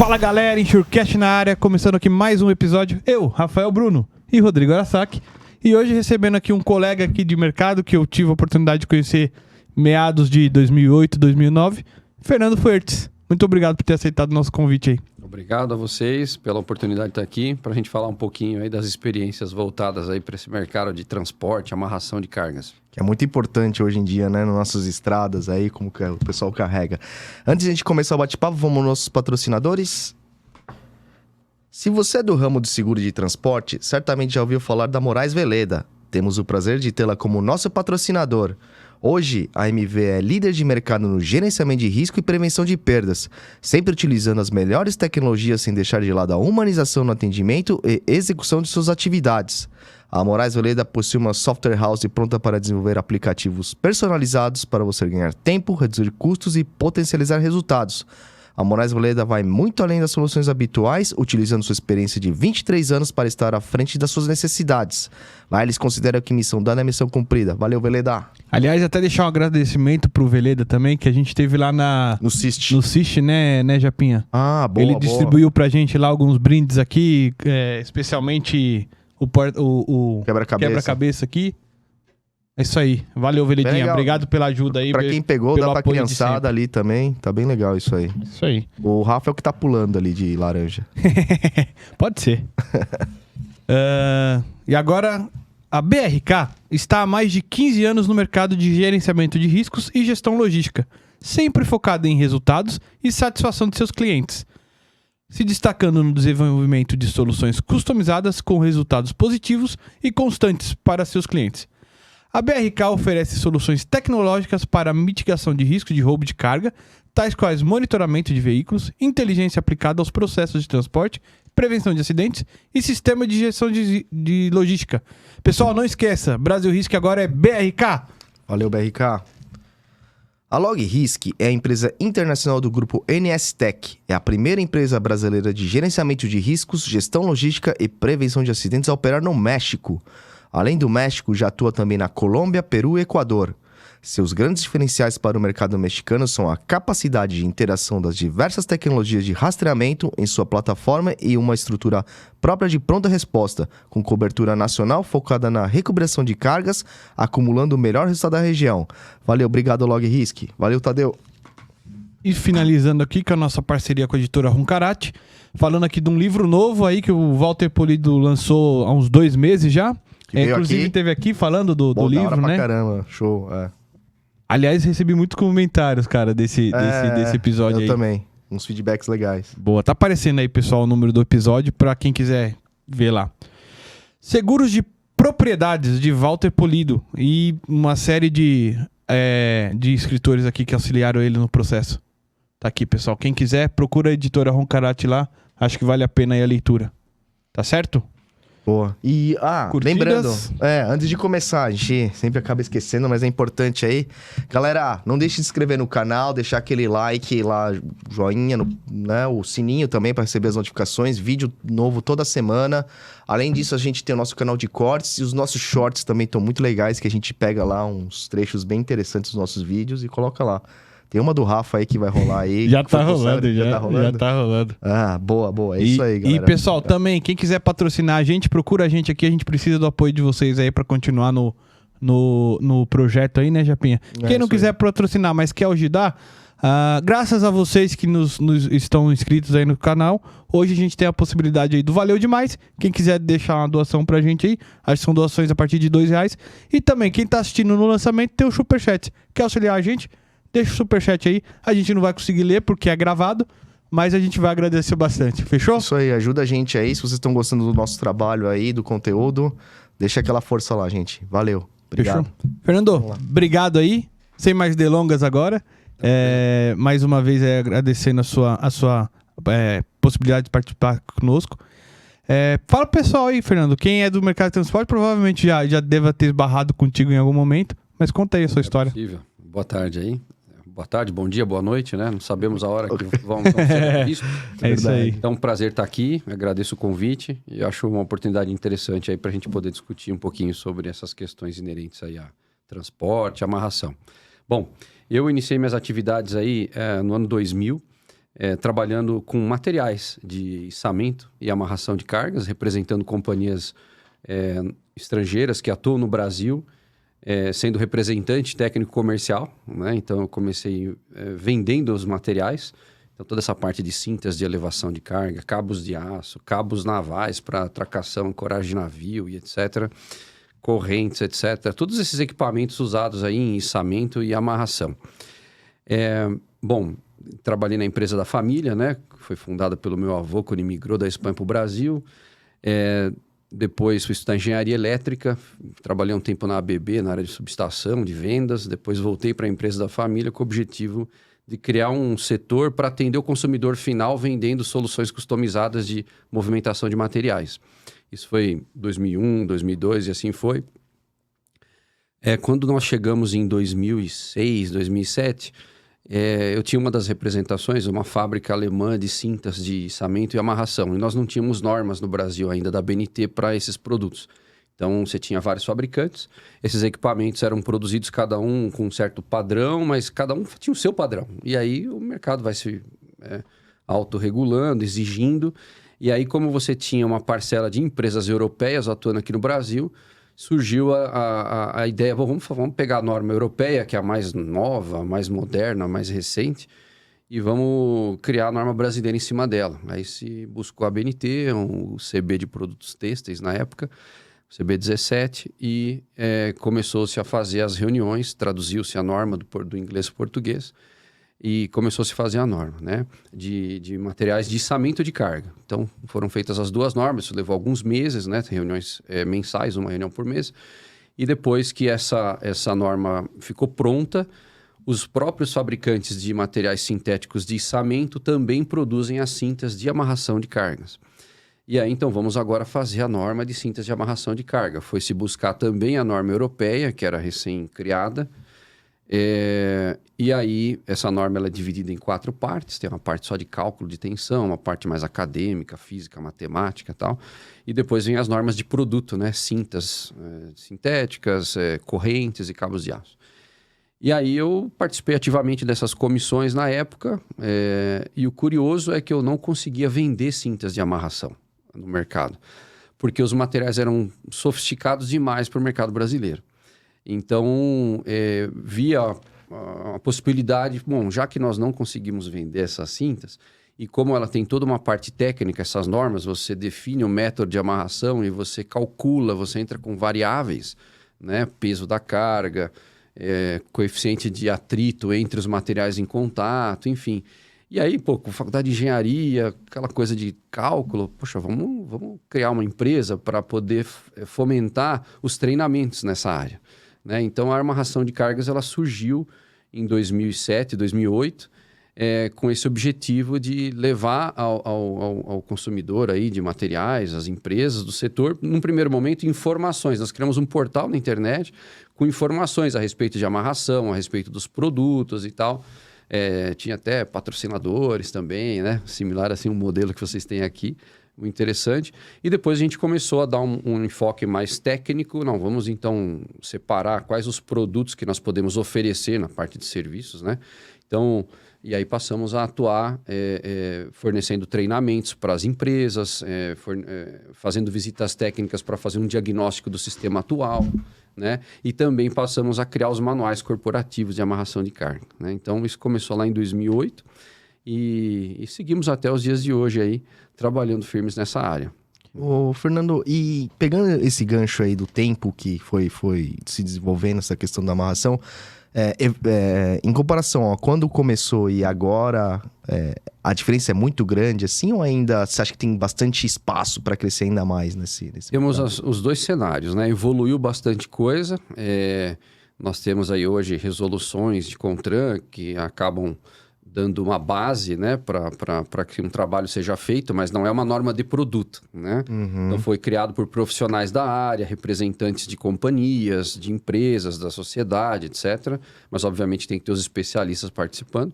Fala galera, Insurecast na área, começando aqui mais um episódio. Eu, Rafael Bruno e Rodrigo Arasaki. E hoje recebendo aqui um colega aqui de mercado que eu tive a oportunidade de conhecer meados de 2008, 2009, Fernando Fuertes. Muito obrigado por ter aceitado o nosso convite aí. Obrigado a vocês pela oportunidade de estar aqui para a gente falar um pouquinho aí das experiências voltadas aí para esse mercado de transporte, amarração de cargas. Que é muito importante hoje em dia, né? Nas nossas estradas aí, como que o pessoal carrega. Antes de a gente começar o bate-papo, vamos aos nossos patrocinadores. Se você é do ramo de seguro de transporte, certamente já ouviu falar da Moraes Veleda. Temos o prazer de tê-la como nosso patrocinador. Hoje, a MV é líder de mercado no gerenciamento de risco e prevenção de perdas, sempre utilizando as melhores tecnologias sem deixar de lado a humanização no atendimento e execução de suas atividades. A Moraes Veleda possui uma software house pronta para desenvolver aplicativos personalizados para você ganhar tempo, reduzir custos e potencializar resultados. A Moraes Veleda vai muito além das soluções habituais, utilizando sua experiência de 23 anos para estar à frente das suas necessidades. Lá eles consideram que missão dada é missão cumprida. Valeu, Veleda! Aliás, até deixar um agradecimento pro Veleda também, que a gente teve lá no CIST. No CIST, né, Japinha? Ah, boa, Ele distribuiu pra gente lá alguns brindes aqui, especialmente o quebra-cabeça aqui. É isso aí. Valeu, Veledinha. Obrigado pela ajuda aí. Pra quem pegou, dá pra criançada ali também. Tá bem legal isso aí. Isso aí. O Rafa é o que tá pulando ali de laranja. Pode ser. E agora, a BRK está há mais de 15 anos no mercado de gerenciamento de riscos e gestão logística, sempre focada em resultados e satisfação de seus clientes, se destacando no desenvolvimento de soluções customizadas com resultados positivos e constantes para seus clientes. A BRK oferece soluções tecnológicas para mitigação de risco de roubo de carga, tais quais monitoramento de veículos, inteligência aplicada aos processos de transporte, prevenção de acidentes e sistema de gestão de logística. Pessoal, não esqueça, Brasil Risk agora é BRK. Valeu, BRK. A LogRisk é a empresa internacional do grupo NS Tech. É a primeira empresa brasileira de gerenciamento de riscos, gestão logística e prevenção de acidentes a operar no México. Além do México, já atua também na Colômbia, Peru e Equador. Seus grandes diferenciais para o mercado mexicano são a capacidade de interação das diversas tecnologias de rastreamento em sua plataforma e uma estrutura própria de pronta resposta, com cobertura nacional focada na recuperação de cargas, acumulando o melhor resultado da região. Valeu, obrigado, LogRisk. Valeu, Tadeu. E finalizando aqui com a nossa parceria com a editora Roncarate, falando aqui de um livro novo aí que o Walter Polido lançou há uns 2 meses já. Inclusive teve aqui falando do livro, né? Caramba, show. Aliás, recebi muitos comentários, cara, desse episódio aí. Eu também. Uns feedbacks legais. Boa, tá aparecendo aí, pessoal, o número do episódio pra quem quiser ver lá. Seguros de propriedades de Walter Polido e uma série de escritores aqui que auxiliaram ele no processo. Tá aqui, pessoal. Quem quiser, procura a editora Roncarate lá. Acho que vale a pena aí a leitura. Tá certo? Boa. E, curtidas. Lembrando, antes de começar, a gente sempre acaba esquecendo, mas é importante aí. Galera, não deixe de se inscrever no canal, deixar aquele like lá, joinha, né, o sininho também para receber as notificações, vídeo novo toda semana. Além disso, a gente tem o nosso canal de cortes e os nossos shorts também estão muito legais, que a gente pega lá uns trechos bem interessantes dos nossos vídeos e coloca lá. Tem uma do Rafa aí que vai rolar aí. Já tá rolando, já tá rolando. Ah, boa. É isso aí, galera. E, pessoal, também, quem quiser patrocinar a gente, procura a gente aqui. A gente precisa do apoio de vocês aí pra continuar no projeto aí, né, Japinha? Quem não quiser patrocinar, mas quer ajudar, graças a vocês que nos estão inscritos aí no canal, hoje a gente tem a possibilidade aí do Valeu Demais. Quem quiser deixar uma doação pra gente aí, acho que são doações a partir de R$2. E também, quem tá assistindo no lançamento, tem o Superchat. Quer auxiliar a gente? Deixa o superchat aí. A gente não vai conseguir ler porque é gravado, mas a gente vai agradecer bastante. Fechou? Isso aí, ajuda a gente aí. Se vocês estão gostando do nosso trabalho aí, do conteúdo, deixa aquela força lá, gente. Valeu. Obrigado. Fechou? Fernando, obrigado aí. Sem mais delongas agora. Mais uma vez agradecendo a sua possibilidade de participar conosco. Fala pro pessoal aí, Fernando. Quem é do mercado de transporte provavelmente já deva ter esbarrado contigo em algum momento. Mas conta aí a sua história. Possível. Boa tarde aí. Boa tarde, bom dia, boa noite, né? Não sabemos a hora que vamos ser vistos. É isso aí. Então, um prazer estar aqui, agradeço o convite e acho uma oportunidade interessante aí para a gente poder discutir um pouquinho sobre essas questões inerentes aí a transporte, amarração. Bom, eu iniciei minhas atividades aí no ano 2000, trabalhando com materiais de içamento e amarração de cargas, representando companhias estrangeiras que atuam no Brasil, sendo representante técnico comercial, né? Então eu comecei vendendo os materiais. Então, toda essa parte de cintas de elevação de carga, cabos de aço, cabos navais para tracação, ancoragem de navio e etc., correntes, etc. Todos esses equipamentos usados aí em içamento e amarração. Bom, trabalhei na empresa da família, né? Que foi fundada pelo meu avô quando imigrou da Espanha para o Brasil. Depois fui estudar engenharia elétrica, trabalhei um tempo na ABB, na área de subestação, de vendas. Depois voltei para a empresa da família com o objetivo de criar um setor para atender o consumidor final vendendo soluções customizadas de movimentação de materiais. Isso foi 2001, 2002 e assim foi. Quando nós chegamos em 2006, 2007, eu tinha uma das representações, uma fábrica alemã de cintas de içamento e amarração. E nós não tínhamos normas no Brasil ainda da BNT para esses produtos. Então, você tinha vários fabricantes. Esses equipamentos eram produzidos cada um com um certo padrão, mas cada um tinha o seu padrão. E aí, o mercado vai se autorregulando, exigindo. E aí, como você tinha uma parcela de empresas europeias atuando aqui no Brasil, surgiu a ideia, vamos pegar a norma europeia, que é a mais nova, mais moderna, mais recente, e vamos criar a norma brasileira em cima dela. Aí se buscou a BNT, o CB de produtos têxteis na época, CB17, e começou-se a fazer as reuniões, traduziu-se a norma do inglês para o português, e começou-se a fazer a norma, né? De materiais de içamento de carga. Então, foram feitas as duas normas, isso levou alguns meses, né? Reuniões mensais, uma reunião por mês. E depois que essa norma ficou pronta, os próprios fabricantes de materiais sintéticos de içamento também produzem as cintas de amarração de cargas. E aí, então, vamos agora fazer a norma de cintas de amarração de carga. Foi-se buscar também a norma europeia, que era recém-criada. E aí, essa norma ela é dividida em 4 partes. Tem uma parte só de cálculo de tensão, uma parte mais acadêmica, física, matemática e tal. E depois vem as normas de produto, né? Cintas sintéticas, correntes e cabos de aço. E aí eu participei ativamente dessas comissões na época. E o curioso é que eu não conseguia vender cintas de amarração no mercado, porque os materiais eram sofisticados demais para o mercado brasileiro. Então, via a possibilidade, bom, já que nós não conseguimos vender essas cintas, e como ela tem toda uma parte técnica, essas normas, você define o método de amarração e você calcula, você entra com variáveis, né? Peso da carga, coeficiente de atrito entre os materiais em contato, enfim. E aí, com faculdade de engenharia, aquela coisa de cálculo, poxa, vamos criar uma empresa para poder fomentar os treinamentos nessa área. Né? Então, a amarração de cargas ela surgiu em 2007, 2008, com esse objetivo de levar ao consumidor aí de materiais, às empresas do setor, num primeiro momento, informações. Nós criamos um portal na internet com informações a respeito de amarração, a respeito dos produtos e tal. Tinha até patrocinadores também, né? Similar assim um modelo que vocês têm aqui. Interessante. E depois a gente começou a dar um enfoque mais técnico. Não, vamos então separar quais os produtos que nós podemos oferecer na parte de serviços, né? Então, e aí passamos a atuar fornecendo treinamentos para as empresas, fazendo visitas técnicas para fazer um diagnóstico do sistema atual, né? E também passamos a criar os manuais corporativos de amarração de carga, né? Então, isso começou lá em 2008 e seguimos até os dias de hoje aí, trabalhando firmes nessa área. Ô, Fernando, e pegando esse gancho aí do tempo que foi se desenvolvendo essa questão da amarração, em comparação a quando começou e agora, a diferença é muito grande assim, ou ainda você acha que tem bastante espaço para crescer ainda mais nesse Temos os dois cenários, né? Evoluiu bastante coisa. Nós temos aí hoje resoluções de CONTRAN que acabam dando uma base, né, para que um trabalho seja feito, mas não é uma norma de produto, né? Uhum. Então foi criado por profissionais da área, representantes de companhias, de empresas, da sociedade, etc. Mas obviamente tem que ter os especialistas participando.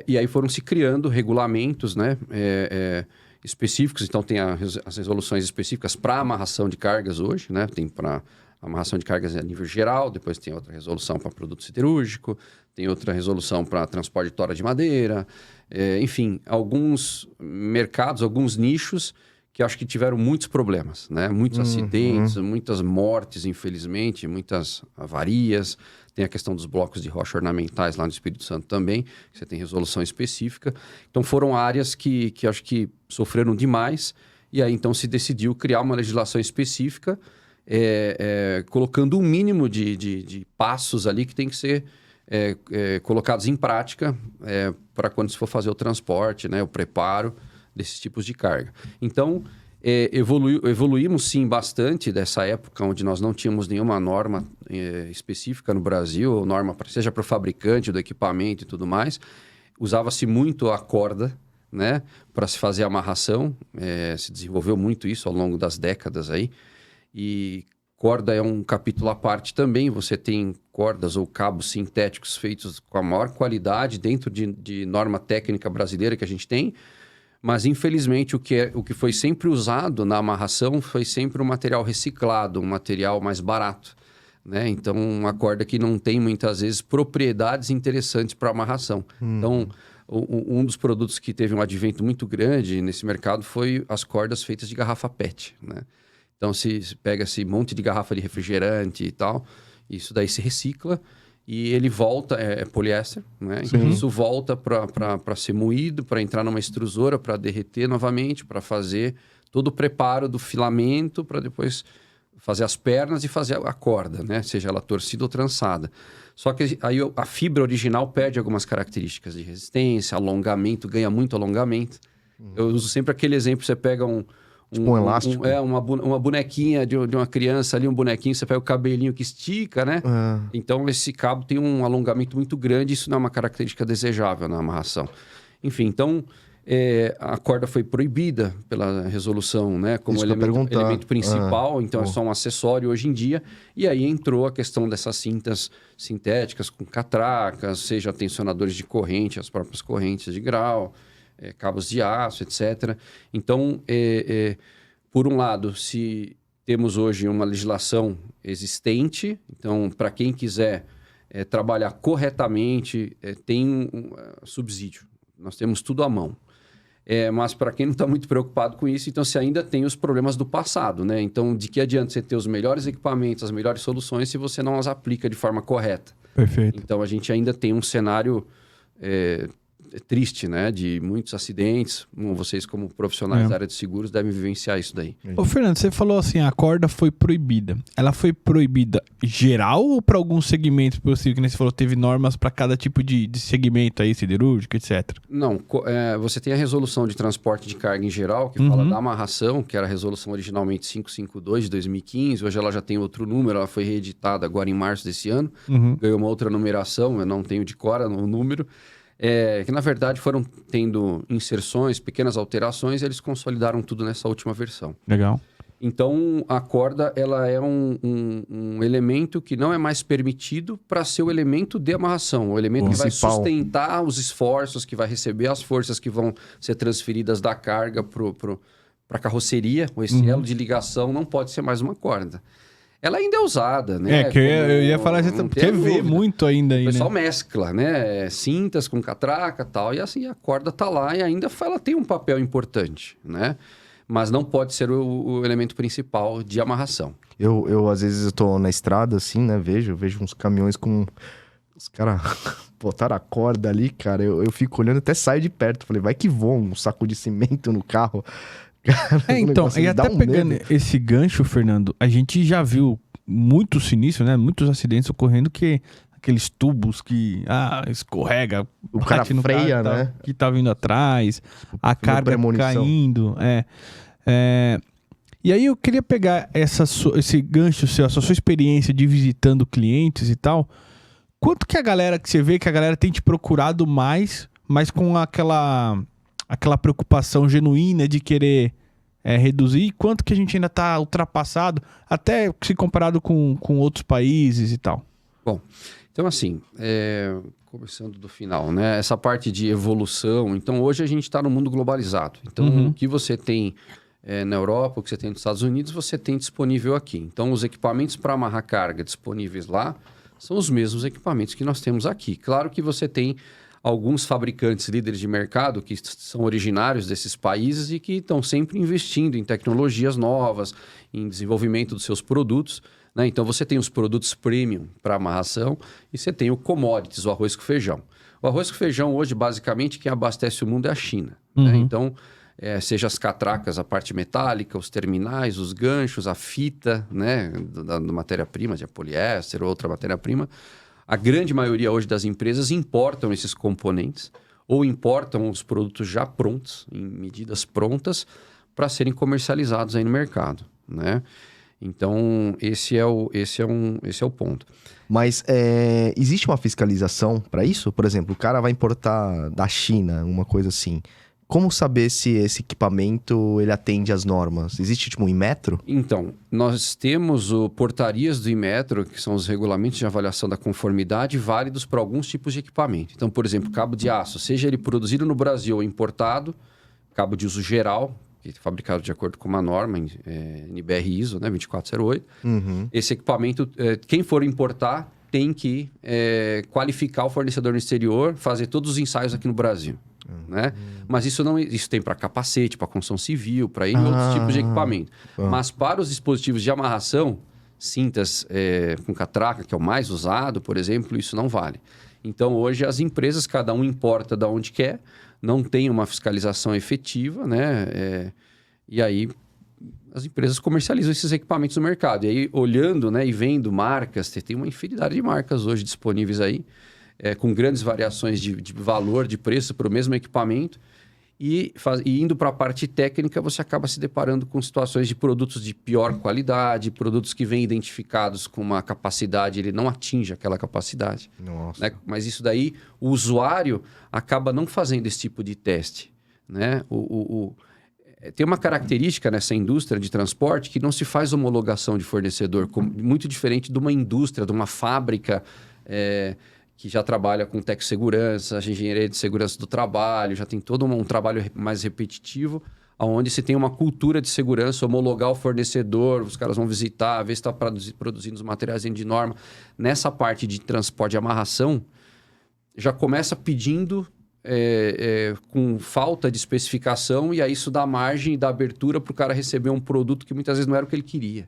E aí foram se criando regulamentos, né, específicos. Então tem as resoluções específicas para amarração de cargas hoje, né? Tem para amarração de cargas a nível geral, depois tem outra resolução para produto siderúrgico, tem outra resolução para transporte de tora de madeira. Enfim, alguns mercados, alguns nichos que acho que tiveram muitos problemas, né? Muitos acidentes, muitas mortes, infelizmente, muitas avarias. Tem a questão dos blocos de rocha ornamentais lá no Espírito Santo também, que você tem resolução específica. Então, foram áreas que acho que sofreram demais. E aí, então, se decidiu criar uma legislação específica, colocando um mínimo de passos ali que tem que ser colocados em prática para quando se for fazer o transporte, né? O preparo desses tipos de carga. Então, evoluímos sim bastante dessa época onde nós não tínhamos nenhuma norma específica no Brasil, ou norma seja para o fabricante do equipamento e tudo mais. Usava-se muito a corda, né, para se fazer a amarração. Se desenvolveu muito isso ao longo das décadas aí. E corda é um capítulo à parte também. Você tem cordas ou cabos sintéticos feitos com a maior qualidade dentro de norma técnica brasileira que a gente tem. Mas, infelizmente, o que foi sempre usado na amarração foi sempre um material reciclado, um material mais barato, né? Então, uma corda que não tem, muitas vezes, propriedades interessantes para amarração. Então, um dos produtos que teve um advento muito grande nesse mercado foi as cordas feitas de garrafa PET, né? Então, se pega esse monte de garrafa de refrigerante e tal, isso daí se recicla. E ele volta, é poliéster, né? Então, isso volta para ser moído, para entrar numa extrusora, para derreter novamente, para fazer todo o preparo do filamento, para depois fazer as pernas e fazer a corda, né? Seja ela torcida ou trançada. Só que aí a fibra original perde algumas características de resistência, alongamento, ganha muito alongamento. Eu uso sempre aquele exemplo, você pega um elástico. Uma bonequinha de uma criança ali, um bonequinho, você pega o cabelinho que estica, né? Então, esse cabo tem um alongamento muito grande, isso não é uma característica desejável na amarração. Enfim, então, a corda foi proibida pela resolução, né? Como elemento principal, então é só um acessório hoje em dia. E aí entrou a questão dessas cintas sintéticas com catracas, seja tensionadores de corrente, as próprias correntes de grau, cabos de aço, etc. Então, por um lado, se temos hoje uma legislação existente, então, para quem quiser trabalhar corretamente, tem um subsídio. Nós temos tudo à mão. Mas para quem não está muito preocupado com isso, então você ainda tem os problemas do passado, né? Então, de que adianta você ter os melhores equipamentos, as melhores soluções, se você não as aplica de forma correta? Perfeito. Então, a gente ainda tem um cenário triste, né? De muitos acidentes. Vocês, como profissionais da área de seguros, devem vivenciar isso daí. Ô, Fernando, você falou assim, a corda foi proibida. Ela foi proibida geral ou para alguns segmentos possível? Que nem você falou, teve normas para cada tipo de segmento aí, siderúrgico, etc. Não, você tem a resolução de transporte de carga em geral, que fala da amarração, que era a resolução originalmente 552 de 2015. Hoje ela já tem outro número, ela foi reeditada agora em março desse ano. Ganhou uma outra numeração, eu não tenho de cor o número. Que na verdade foram tendo inserções, pequenas alterações, e eles consolidaram tudo nessa última versão. Legal. Então, a corda ela é um elemento que não é mais permitido para ser o elemento de amarração, o elemento que vai sustentar os esforços, que vai receber as forças que vão ser transferidas da carga para a carroceria. Esse elo de ligação não pode ser mais uma corda. Ela ainda é usada, né? Eu ia falar, você vê muito ainda aí, o pessoal mescla, né? Cintas com catraca e tal, e assim a corda tá lá e ainda ela tem um papel importante, né? Mas não pode ser o elemento principal de amarração. Eu às vezes, eu tô na estrada, assim, né? Vejo uns caminhões com... Os caras botaram a corda ali, cara. Eu fico olhando, até saio de perto. Falei, vai que voa um saco de cimento no carro. Cara, então, e até pegando esse gancho, Fernando, a gente já viu muito sinistro, né? Muitos acidentes ocorrendo que aqueles tubos que escorrega, o cara freia, né? Que tá vindo atrás, a carga caindo. E aí eu queria pegar esse gancho seu, essa sua experiência de visitando clientes e tal. Quanto que você vê que a galera tem te procurado mais, mas com aquela preocupação genuína de querer reduzir, e quanto que a gente ainda está ultrapassado, até se comparado com outros países e tal? Bom, então assim, começando do final, né? Essa parte de evolução, então hoje a gente está no mundo globalizado. Então o que você tem na Europa, o que você tem nos Estados Unidos, você tem disponível aqui. Então os equipamentos para amarrar carga disponíveis lá são os mesmos equipamentos que nós temos aqui. Claro que você tem alguns fabricantes líderes de mercado que são originários desses países e que estão sempre investindo em tecnologias novas, em desenvolvimento dos seus produtos, né? Então, você tem os produtos premium para amarração e você tem o commodities, o arroz com feijão. O arroz com feijão, hoje, basicamente, quem abastece o mundo é a China. Né? Então, seja as catracas, a parte metálica, os terminais, os ganchos, a fita, né, da matéria-prima, de poliéster ou outra matéria-prima, a grande maioria hoje das empresas importam esses componentes ou importam os produtos já prontos, em medidas prontas, para serem comercializados aí no mercado, né? Então, esse é o ponto. Mas existe uma fiscalização para isso? Por exemplo, o cara vai importar da China, uma coisa assim. Como saber se esse equipamento ele atende às normas? Existe tipo um Inmetro? Então, nós temos portarias do Inmetro, que são os regulamentos de avaliação da conformidade, válidos para alguns tipos de equipamento. Então, por exemplo, cabo de aço, seja ele produzido no Brasil ou importado, cabo de uso geral, que é fabricado de acordo com uma norma, NBR ISO, né, 2408. Esse equipamento, quem for importar, tem que qualificar o fornecedor no exterior, fazer todos os ensaios aqui no Brasil. Né? Mas isso tem para capacete, para construção civil, para outros tipos de equipamento. Mas para os dispositivos de amarração, cintas com catraca, que é o mais usado, por exemplo, isso não vale. Então, hoje, as empresas, cada um importa de onde quer, não tem uma fiscalização efetiva, né? E aí, as empresas comercializam esses equipamentos no mercado. E aí, olhando, né, e vendo marcas, tem uma infinidade de marcas hoje disponíveis aí, com grandes variações de valor, de preço para o mesmo equipamento. E indo para a parte técnica, você acaba se deparando com situações de produtos de pior qualidade, produtos que vêm identificados com uma capacidade, ele não atinge aquela capacidade. Nossa. Né? Mas isso daí, o usuário acaba não fazendo esse tipo de teste. Né? Tem uma característica nessa indústria de transporte que não se faz homologação de fornecedor, muito diferente de uma indústria, de uma fábrica que já trabalha com tecnossegurança, engenharia de segurança do trabalho, já tem todo um trabalho mais repetitivo, onde se tem uma cultura de segurança, homologar o fornecedor, os caras vão visitar, ver se está produzindo os materiais dentro de norma. Nessa parte de transporte e amarração, já começa pedindo com falta de especificação, e aí isso dá margem e dá abertura para o cara receber um produto que muitas vezes não era o que ele queria.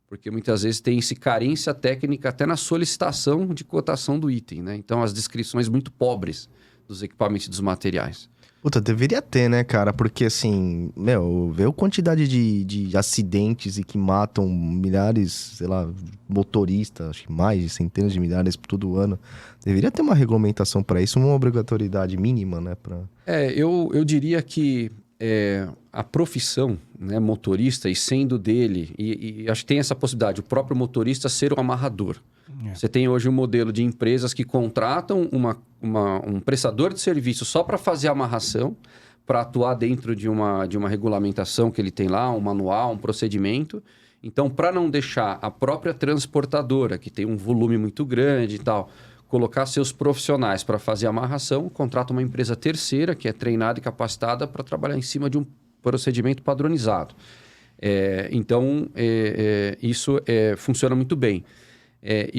Porque muitas vezes tem-se carência técnica até na solicitação de cotação do item, né? Então, as descrições muito pobres dos equipamentos e dos materiais. Puta, deveria ter, né, cara? Porque, assim, vê a quantidade de acidentes e que matam milhares, sei lá, motoristas, acho que mais de centenas de milhares por todo ano. Deveria ter uma regulamentação para isso, uma obrigatoriedade mínima, né? Eu diria que a profissão, né, motorista, e sendo dele, e acho que tem essa possibilidade, o próprio motorista ser o amarrador. Você tem hoje um modelo de empresas que contratam um prestador de serviço só para fazer a amarração, para atuar dentro de uma regulamentação que ele tem lá, um manual, um procedimento. Então, para não deixar a própria transportadora, que tem um volume muito grande e tal, colocar seus profissionais para fazer a amarração, contrata uma empresa terceira que é treinada e capacitada para trabalhar em cima de um procedimento padronizado. Então, isso funciona muito bem.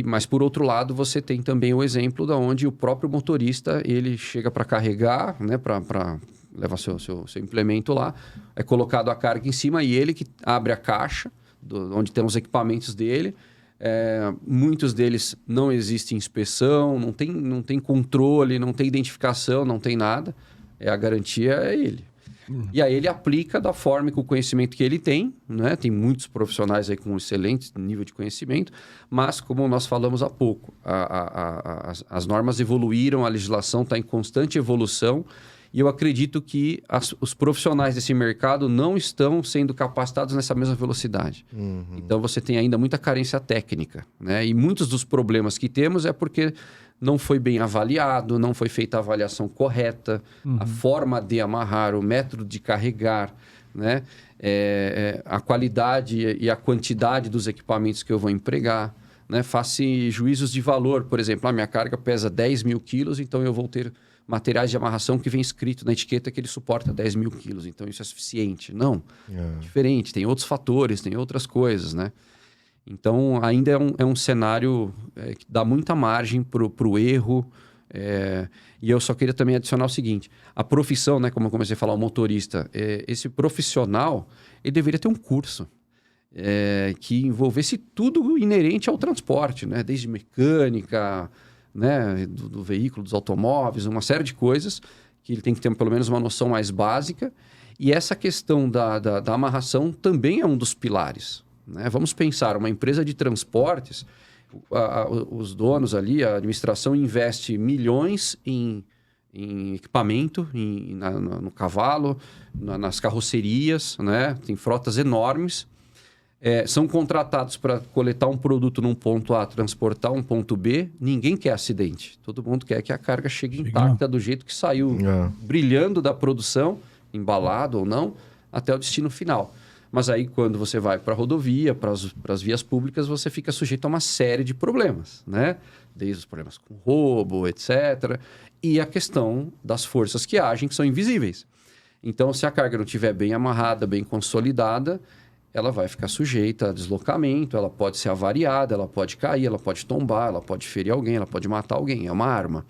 Mas, por outro lado, você tem também o exemplo de onde o próprio motorista ele chega para carregar, né, para levar seu implemento lá, é colocado a carga em cima e ele que abre a caixa, onde tem os equipamentos dele. Muitos deles não existe inspeção, não tem controle, não tem identificação, não tem nada. A garantia é ele. E aí ele aplica da forma e com o conhecimento que ele tem, né? Tem muitos profissionais aí com excelente nível de conhecimento, mas como nós falamos há pouco, as normas evoluíram, a legislação está em constante evolução, e eu acredito que os profissionais desse mercado não estão sendo capacitados nessa mesma velocidade. Então, você tem ainda muita carência técnica, né? E muitos dos problemas que temos é porque não foi bem avaliado, não foi feita a avaliação correta, a forma de amarrar, o método de carregar, né? A qualidade e a quantidade dos equipamentos que eu vou empregar, né? Faça juízos de valor, por exemplo, a minha carga pesa 10 mil quilos, então eu vou ter materiais de amarração que vem escrito na etiqueta que ele suporta 10 mil quilos. Então, isso é suficiente. Não. Diferente. Tem outros fatores, tem outras coisas, né? Então, ainda é um cenário que dá muita margem para o erro. E eu só queria também adicionar o seguinte: a profissão, né, como eu comecei a falar, o motorista, esse profissional, ele deveria ter um curso que envolvesse tudo inerente ao transporte, né? Desde mecânica, né, do veículo, dos automóveis, uma série de coisas que ele tem que ter pelo menos uma noção mais básica. E essa questão da amarração também é um dos pilares, né? Vamos pensar, uma empresa de transportes, os donos ali, a administração investe milhões em equipamento, no cavalo, nas carrocerias, né? Tem frotas enormes. São contratados para coletar um produto num ponto A, transportar um ponto B. Ninguém quer acidente. Todo mundo quer que a carga chegue intacta do jeito que saiu, brilhando da produção, embalado ou não, até o destino final. Mas aí, quando você vai para a rodovia, para as vias públicas, você fica sujeito a uma série de problemas, né? Desde os problemas com roubo, etc. E a questão das forças que agem, que são invisíveis. Então, se a carga não estiver bem amarrada, bem consolidada, ela vai ficar sujeita a deslocamento, ela pode ser avariada, ela pode cair, ela pode tombar, ela pode ferir alguém, ela pode matar alguém. É uma arma.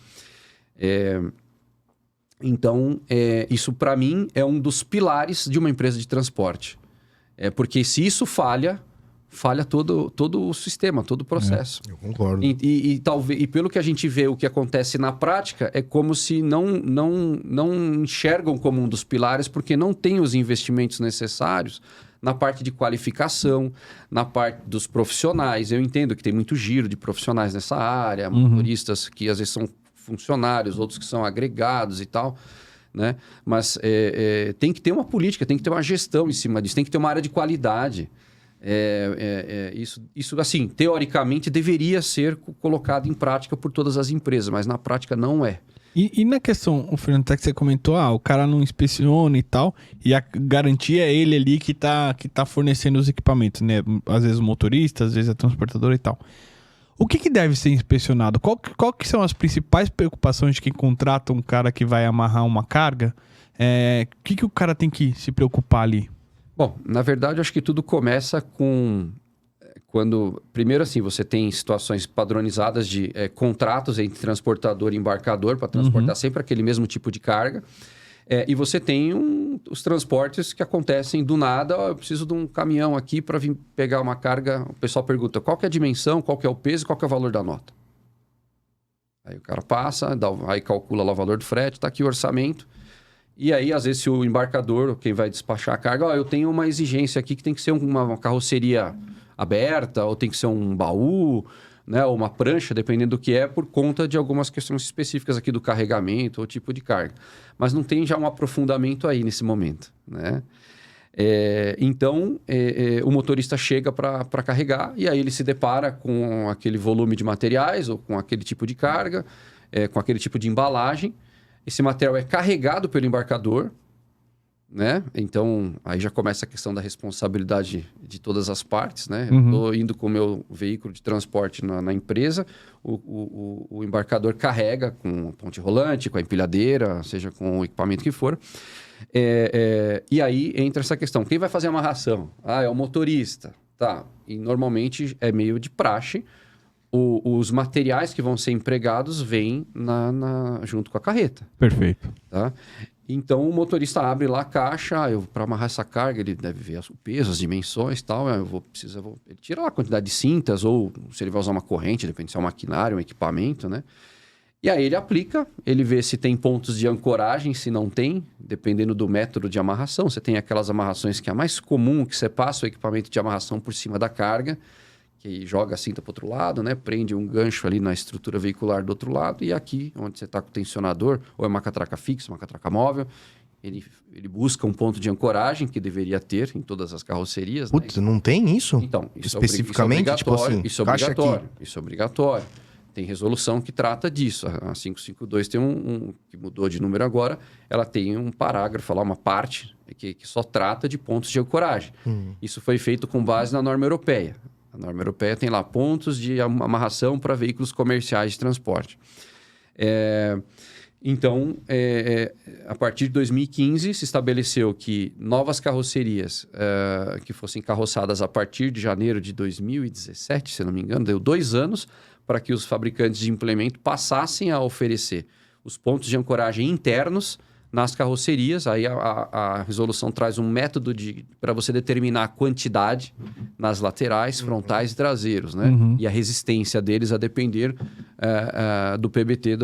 Então, isso para mim é um dos pilares de uma empresa de transporte. Porque se isso falha todo o sistema, todo o processo. Eu concordo. E pelo que a gente vê, o que acontece na prática é como se não enxergam como um dos pilares, porque não tem os investimentos necessários na parte de qualificação, na parte dos profissionais. Eu entendo que tem muito giro de profissionais nessa área, motoristas que às vezes são funcionários, outros que são agregados e tal, né? Mas tem que ter uma política, tem que ter uma gestão em cima disso, tem que ter uma área de qualidade. Isso, assim, teoricamente deveria ser colocado em prática por todas as empresas, mas na prática não é. E na questão, o Fernando, até que você comentou, o cara não inspeciona e tal, e a garantia é ele ali que tá fornecendo os equipamentos, né? Às vezes o motorista, às vezes a transportadora e tal. O que deve ser inspecionado? Qual que são as principais preocupações de quem contrata um cara que vai amarrar uma carga? O que o cara tem que se preocupar ali? Bom, na verdade, acho que tudo começa quando... Primeiro, assim, você tem situações padronizadas de contratos entre transportador e embarcador para transportar sempre aquele mesmo tipo de carga. E você tem os transportes que acontecem do nada. Eu preciso de um caminhão aqui para vir pegar uma carga. O pessoal pergunta qual que é a dimensão, qual que é o peso, qual que é o valor da nota. Aí o cara passa, aí calcula lá o valor do frete, está aqui o orçamento. E aí, às vezes, se o embarcador, quem vai despachar a carga, eu tenho uma exigência aqui que tem que ser uma carroceria aberta, ou tem que ser um baú, né, ou uma prancha, dependendo do que é, por conta de algumas questões específicas aqui do carregamento ou tipo de carga. Mas não tem já um aprofundamento aí nesse momento, né? Então, o motorista chega para carregar e aí ele se depara com aquele volume de materiais ou com aquele tipo de carga, com aquele tipo de embalagem. Esse material é carregado pelo embarcador, né? Então, aí já começa a questão da responsabilidade de todas as partes, né? Eu estou indo com o meu veículo de transporte na empresa, o embarcador carrega com a ponte rolante, com a empilhadeira, seja com o equipamento que for. E aí entra essa questão. Quem vai fazer a amarração? É o motorista. Tá. E normalmente é meio de praxe. Os materiais que vão ser empregados vêm junto com a carreta. Perfeito. Tá? Então, o motorista abre lá a caixa, para amarrar essa carga, ele deve ver o peso, as dimensões e tal. Ele tira lá a quantidade de cintas, ou se ele vai usar uma corrente, depende se é um maquinário, um equipamento, né? E aí ele aplica, ele vê se tem pontos de ancoragem, se não tem, dependendo do método de amarração. Você tem aquelas amarrações que é a mais comum, que você passa o equipamento de amarração por cima da carga, que joga a cinta para o outro lado, né? Prende um gancho ali na estrutura veicular do outro lado, e aqui, onde você está com o tensionador, ou é uma catraca fixa, uma catraca móvel, ele busca um ponto de ancoragem, que deveria ter em todas as carrocerias. Putz, né? Não tem isso? Então, especificamente, tipo assim, isso é obrigatório. Isso é obrigatório. Tem resolução que trata disso. A 552 tem que mudou de número agora, ela tem um parágrafo lá, uma parte que só trata de pontos de ancoragem. Isso foi feito com base na norma europeia. A norma europeia tem lá pontos de amarração para veículos comerciais de transporte. Então, a partir de 2015, se estabeleceu que novas carrocerias que fossem carroçadas a partir de janeiro de 2017, se não me engano, deu 2 anos para que os fabricantes de implemento passassem a oferecer os pontos de ancoragem internos nas carrocerias. Aí a resolução traz um método para você determinar a quantidade nas laterais, frontais e traseiros, né? E a resistência deles a depender do PBT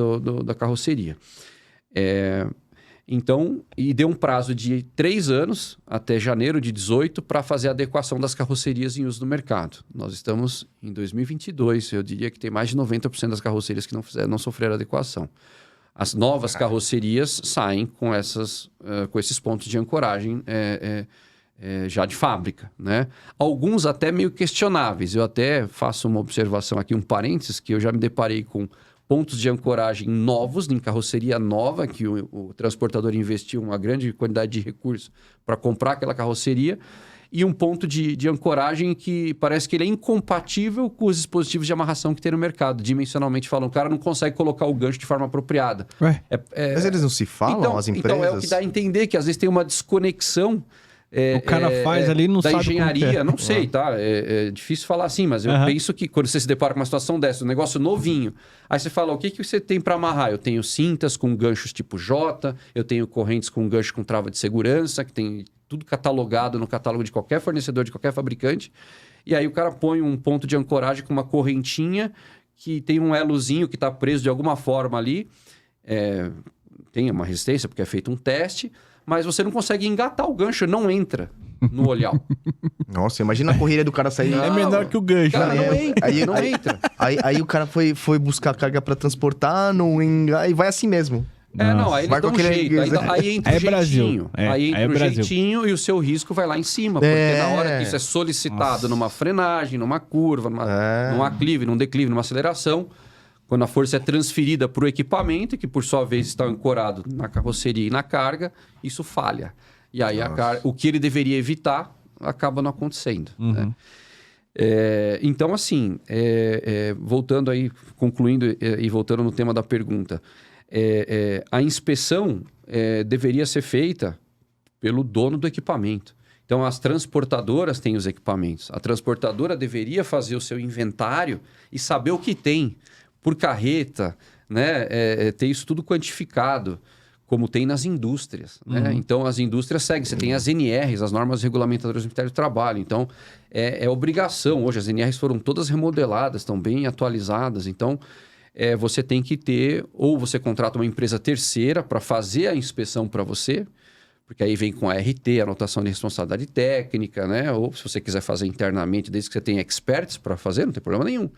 da carroceria. Então, e deu um prazo de 3 anos, até janeiro de 18, para fazer a adequação das carrocerias em uso no mercado. Nós estamos em 2022, eu diria que tem mais de 90% das carrocerias que não sofreram adequação. As novas carrocerias saem com esses pontos de ancoragem já de fábrica, né? Alguns até meio questionáveis. Eu até faço uma observação aqui, um parênteses, que eu já me deparei com pontos de ancoragem novos, em carroceria nova, que o transportador investiu uma grande quantidade de recursos para comprar aquela carroceria, e um ponto de ancoragem que parece que ele é incompatível com os dispositivos de amarração que tem no mercado. Dimensionalmente falando, o cara não consegue colocar o gancho de forma apropriada. Mas eles não se falam, as empresas? Então, é o que dá a entender que às vezes tem uma desconexão. O cara faz ali, não da sabe engenharia, não sei, tá? É difícil falar assim, mas eu penso que quando você se depara com uma situação dessa, um negócio novinho, aí você fala, o que você tem para amarrar? Eu tenho cintas com ganchos tipo J, eu tenho correntes com gancho com trava de segurança, que tem tudo catalogado no catálogo de qualquer fornecedor, de qualquer fabricante. E aí o cara põe um ponto de ancoragem com uma correntinha que tem um elozinho que está preso de alguma forma ali. Tem uma resistência, porque é feito um teste, mas você não consegue engatar o gancho, não entra no olhal. Nossa, imagina a corrida do cara sair... É menor que o gancho. Cara, não entra. Aí o cara foi buscar carga para transportar, e vai assim mesmo. Aí ele dá um jeito. Aí entra o jeitinho. Aí entra o jeitinho e o seu risco vai lá em cima. Porque na hora que isso é solicitado numa frenagem, numa curva, num aclive, num declive, numa aceleração, quando a força é transferida para o equipamento, que por sua vez está ancorado na carroceria e na carga, isso falha. E aí o que ele deveria evitar acaba não acontecendo. Né? Então, assim, voltando aí, concluindo e voltando no tema da pergunta, a inspeção deveria ser feita pelo dono do equipamento. Então, as transportadoras têm os equipamentos. A transportadora deveria fazer o seu inventário e saber o que tem por carreta, né? Ter isso tudo quantificado, como tem nas indústrias. Né? Então, as indústrias seguem. Você tem as NRs, as normas regulamentadoras do Ministério do Trabalho. Então, é obrigação. Hoje, as NRs foram todas remodeladas, estão bem atualizadas. Então, você tem que ter... Ou você contrata uma empresa terceira para fazer a inspeção para você, porque aí vem com a RT, anotação de responsabilidade técnica, né? Ou se você quiser fazer internamente, desde que você tenha experts para fazer, não tem problema nenhum.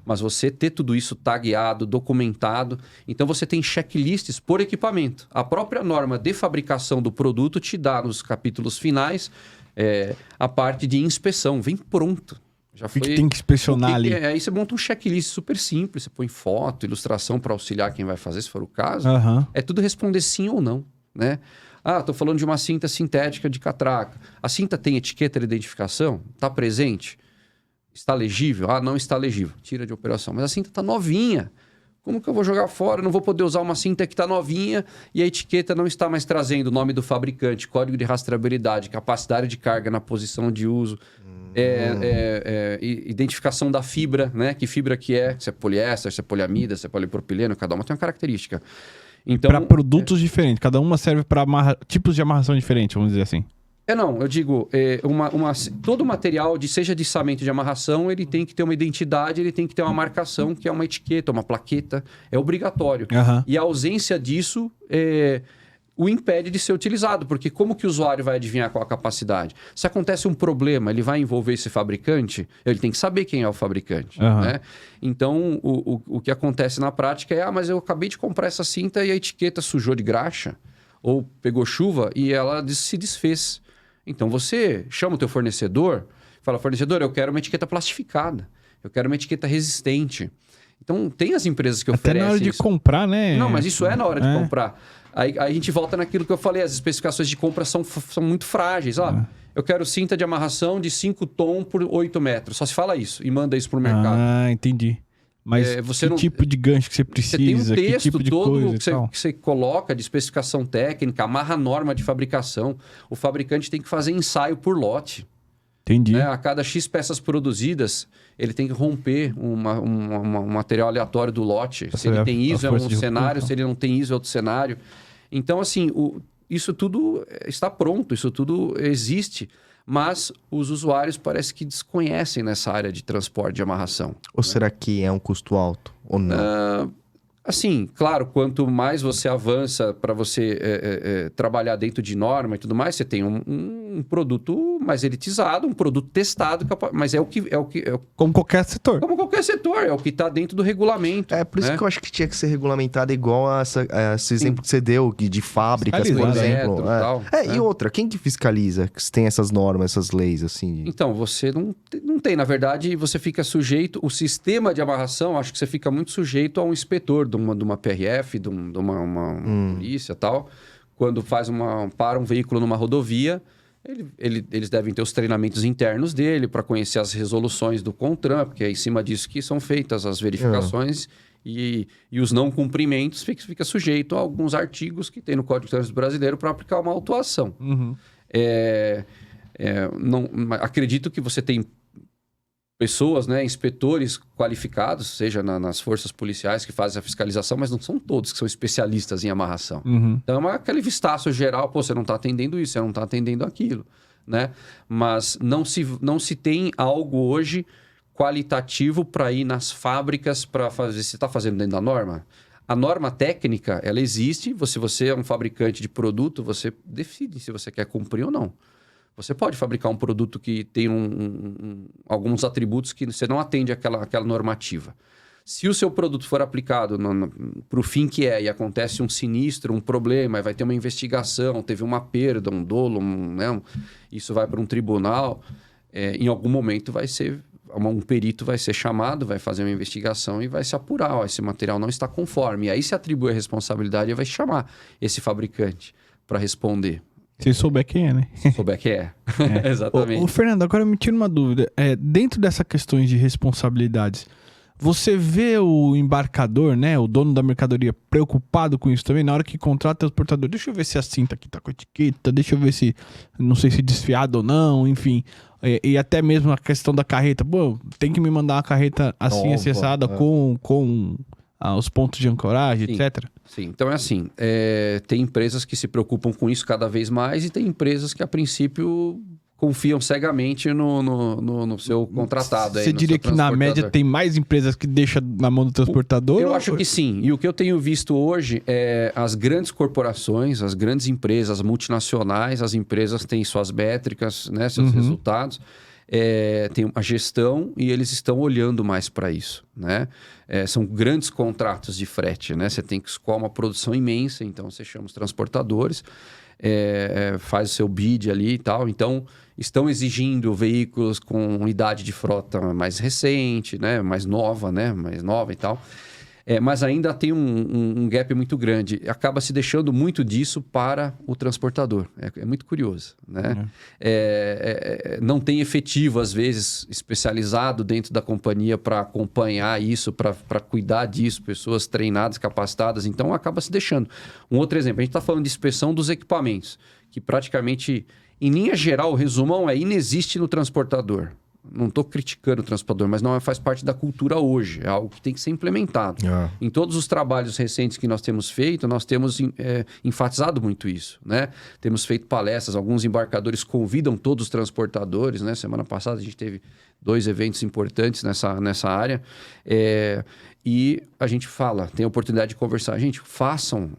Mas você ter tudo isso tagueado, documentado. Então, você tem checklists por equipamento. A própria norma de fabricação do produto te dá, nos capítulos finais, a parte de inspeção. Vem pronto. Já foi... que tem que inspecionar ali. Aí você monta um checklist super simples. Você põe foto, ilustração para auxiliar quem vai fazer, se for o caso. É tudo responder sim ou não, né? Estou falando de uma cinta sintética de catraca. A cinta tem etiqueta de identificação? Está presente? Está legível? Não está legível. Tira de operação. Mas a cinta está novinha. Como que eu vou jogar fora? Eu não vou poder usar uma cinta que está novinha e a etiqueta não está mais trazendo o nome do fabricante, código de rastreabilidade, capacidade de carga na posição de uso, identificação da fibra, né? Que fibra que é? Se é poliéster, se é poliamida, se é polipropileno, cada uma tem uma característica. Então, para produtos diferentes, cada uma serve para tipos de amarração diferentes, vamos dizer assim. Eu digo, todo material, seja de içamento de amarração, ele tem que ter uma identidade, ele tem que ter uma marcação, que é uma etiqueta, uma plaqueta, é obrigatório. E a ausência disso o impede de ser utilizado, porque como que o usuário vai adivinhar qual a capacidade? Se acontece um problema, ele vai envolver esse fabricante, ele tem que saber quem é o fabricante. Né? Então, o que acontece na prática é, mas eu acabei de comprar essa cinta e a etiqueta sujou de graxa, ou pegou chuva e ela se desfez. Então, você chama o teu fornecedor, fala, fornecedor, eu quero uma etiqueta plastificada, eu quero uma etiqueta resistente. Então, tem as empresas que oferecem até na hora de isso. comprar, né? Não, mas isso é na hora de comprar. Aí a gente volta naquilo que eu falei, as especificações de compra são muito frágeis. Eu quero cinta de amarração de 5 tom por 8 metros. Só se fala isso e manda isso pro mercado. Entendi. Mas você que não- tipo de gancho que você Você tem um precisa, que texto tipo de todo coisa e que tal. você coloca de especificação técnica, amarra a norma de fabricação. O fabricante tem que fazer ensaio por lote. Entendi. Né? A cada X peças produzidas, ele tem que romper um material aleatório do lote. Se ele tem ISO, é um cenário. Se ele não tem ISO, é outro cenário. Então, assim, isso tudo está pronto, isso tudo existe. Mas os usuários parece que desconhecem nessa área de transporte de amarração. Ou será que é um custo alto? Ou não? Assim, claro, quanto mais você avança para você trabalhar dentro de norma e tudo mais, você tem um produto mais elitizado, um produto testado, mas é o que Como qualquer setor. como qualquer setor, é o que está dentro do regulamento. É por isso né? que eu acho que tinha que ser regulamentado igual a esse exemplo que você deu, de fábricas, por Fiscalizado, exemplo. Correto, tal, E outra, quem que fiscaliza que tem essas normas, essas leis, assim? Então, você não tem. Na verdade, você fica sujeito... O sistema de amarração, acho que você fica muito sujeito a um inspetor de uma PRF, de uma polícia e tal. Quando para um veículo numa rodovia, eles devem ter os treinamentos internos dele para conhecer as resoluções do CONTRAN, porque é em cima disso que são feitas as verificações e os não cumprimentos fica sujeito a alguns artigos que tem no Código de Trânsito Brasileiro para aplicar uma autuação. Uhum. Acredito que você tem pessoas, né, inspetores qualificados, seja nas forças policiais que fazem a fiscalização, mas não são todos que são especialistas em amarração. Uhum. Então, é aquele vistaço geral, pô, você não está atendendo isso, você não está atendendo aquilo, né? Mas não se tem algo hoje qualitativo para ir nas fábricas para fazer... Você está fazendo dentro da norma? A norma técnica, ela existe. Se você é um fabricante de produto, você decide se você quer cumprir ou não. Você pode fabricar um produto que tem alguns atributos que você não atende àquela normativa. Se o seu produto for aplicado para o fim que é e acontece um sinistro, um problema, vai ter uma investigação, teve uma perda, um dolo, isso vai para um tribunal, em algum momento um perito vai ser chamado, vai fazer uma investigação e vai se apurar. Ó, esse material não está conforme. E aí se atribui a responsabilidade e vai chamar esse fabricante para responder. Se souber quem é, né? Souber que é. Exatamente. Ô, Fernando, agora me tira uma dúvida. Dentro dessas questões de responsabilidades, você vê o embarcador, né? O dono da mercadoria preocupado com isso também? Na hora que contrata o transportador, deixa eu ver se a cinta aqui tá com a etiqueta, deixa eu ver se, não sei se desfiado ou não, enfim. E até mesmo a questão da carreta. Pô, tem que me mandar uma carreta assim, Nova, acessada com os pontos de ancoragem, Sim. etc. Sim, então é assim, tem empresas que se preocupam com isso cada vez mais e tem empresas que a princípio confiam cegamente no seu contratado. Você diria que na média tem mais empresas que deixam na mão do transportador? Eu acho que sim. E o que eu tenho visto hoje é as grandes corporações, as grandes empresas, as multinacionais, as empresas têm suas métricas, né, seus resultados. Tem uma gestão e eles estão olhando mais para isso, né? São grandes contratos de frete, né? Você tem que escoar uma produção imensa, então você chama os transportadores, faz o seu bid ali e tal. Então, estão exigindo veículos com idade de frota mais recente, né? Mais nova e tal. Mas ainda tem um gap muito grande. Acaba se deixando muito disso para o transportador. É muito curioso, né? Não tem efetivo, às vezes, especializado dentro da companhia para acompanhar isso, para cuidar disso, pessoas treinadas, capacitadas. Então, acaba se deixando. Um outro exemplo, a gente está falando de inspeção dos equipamentos, que praticamente, em linha geral, o resumão inexiste no transportador. Não estou criticando o transportador, mas não faz parte da cultura hoje. É algo que tem que ser implementado. Em todos os trabalhos recentes que nós temos feito, nós temos enfatizado muito isso, né? Temos feito palestras, alguns embarcadores convidam todos os transportadores, né? Semana passada a gente teve 2 eventos importantes nessa área. E a gente tem a oportunidade de conversar. Gente, façam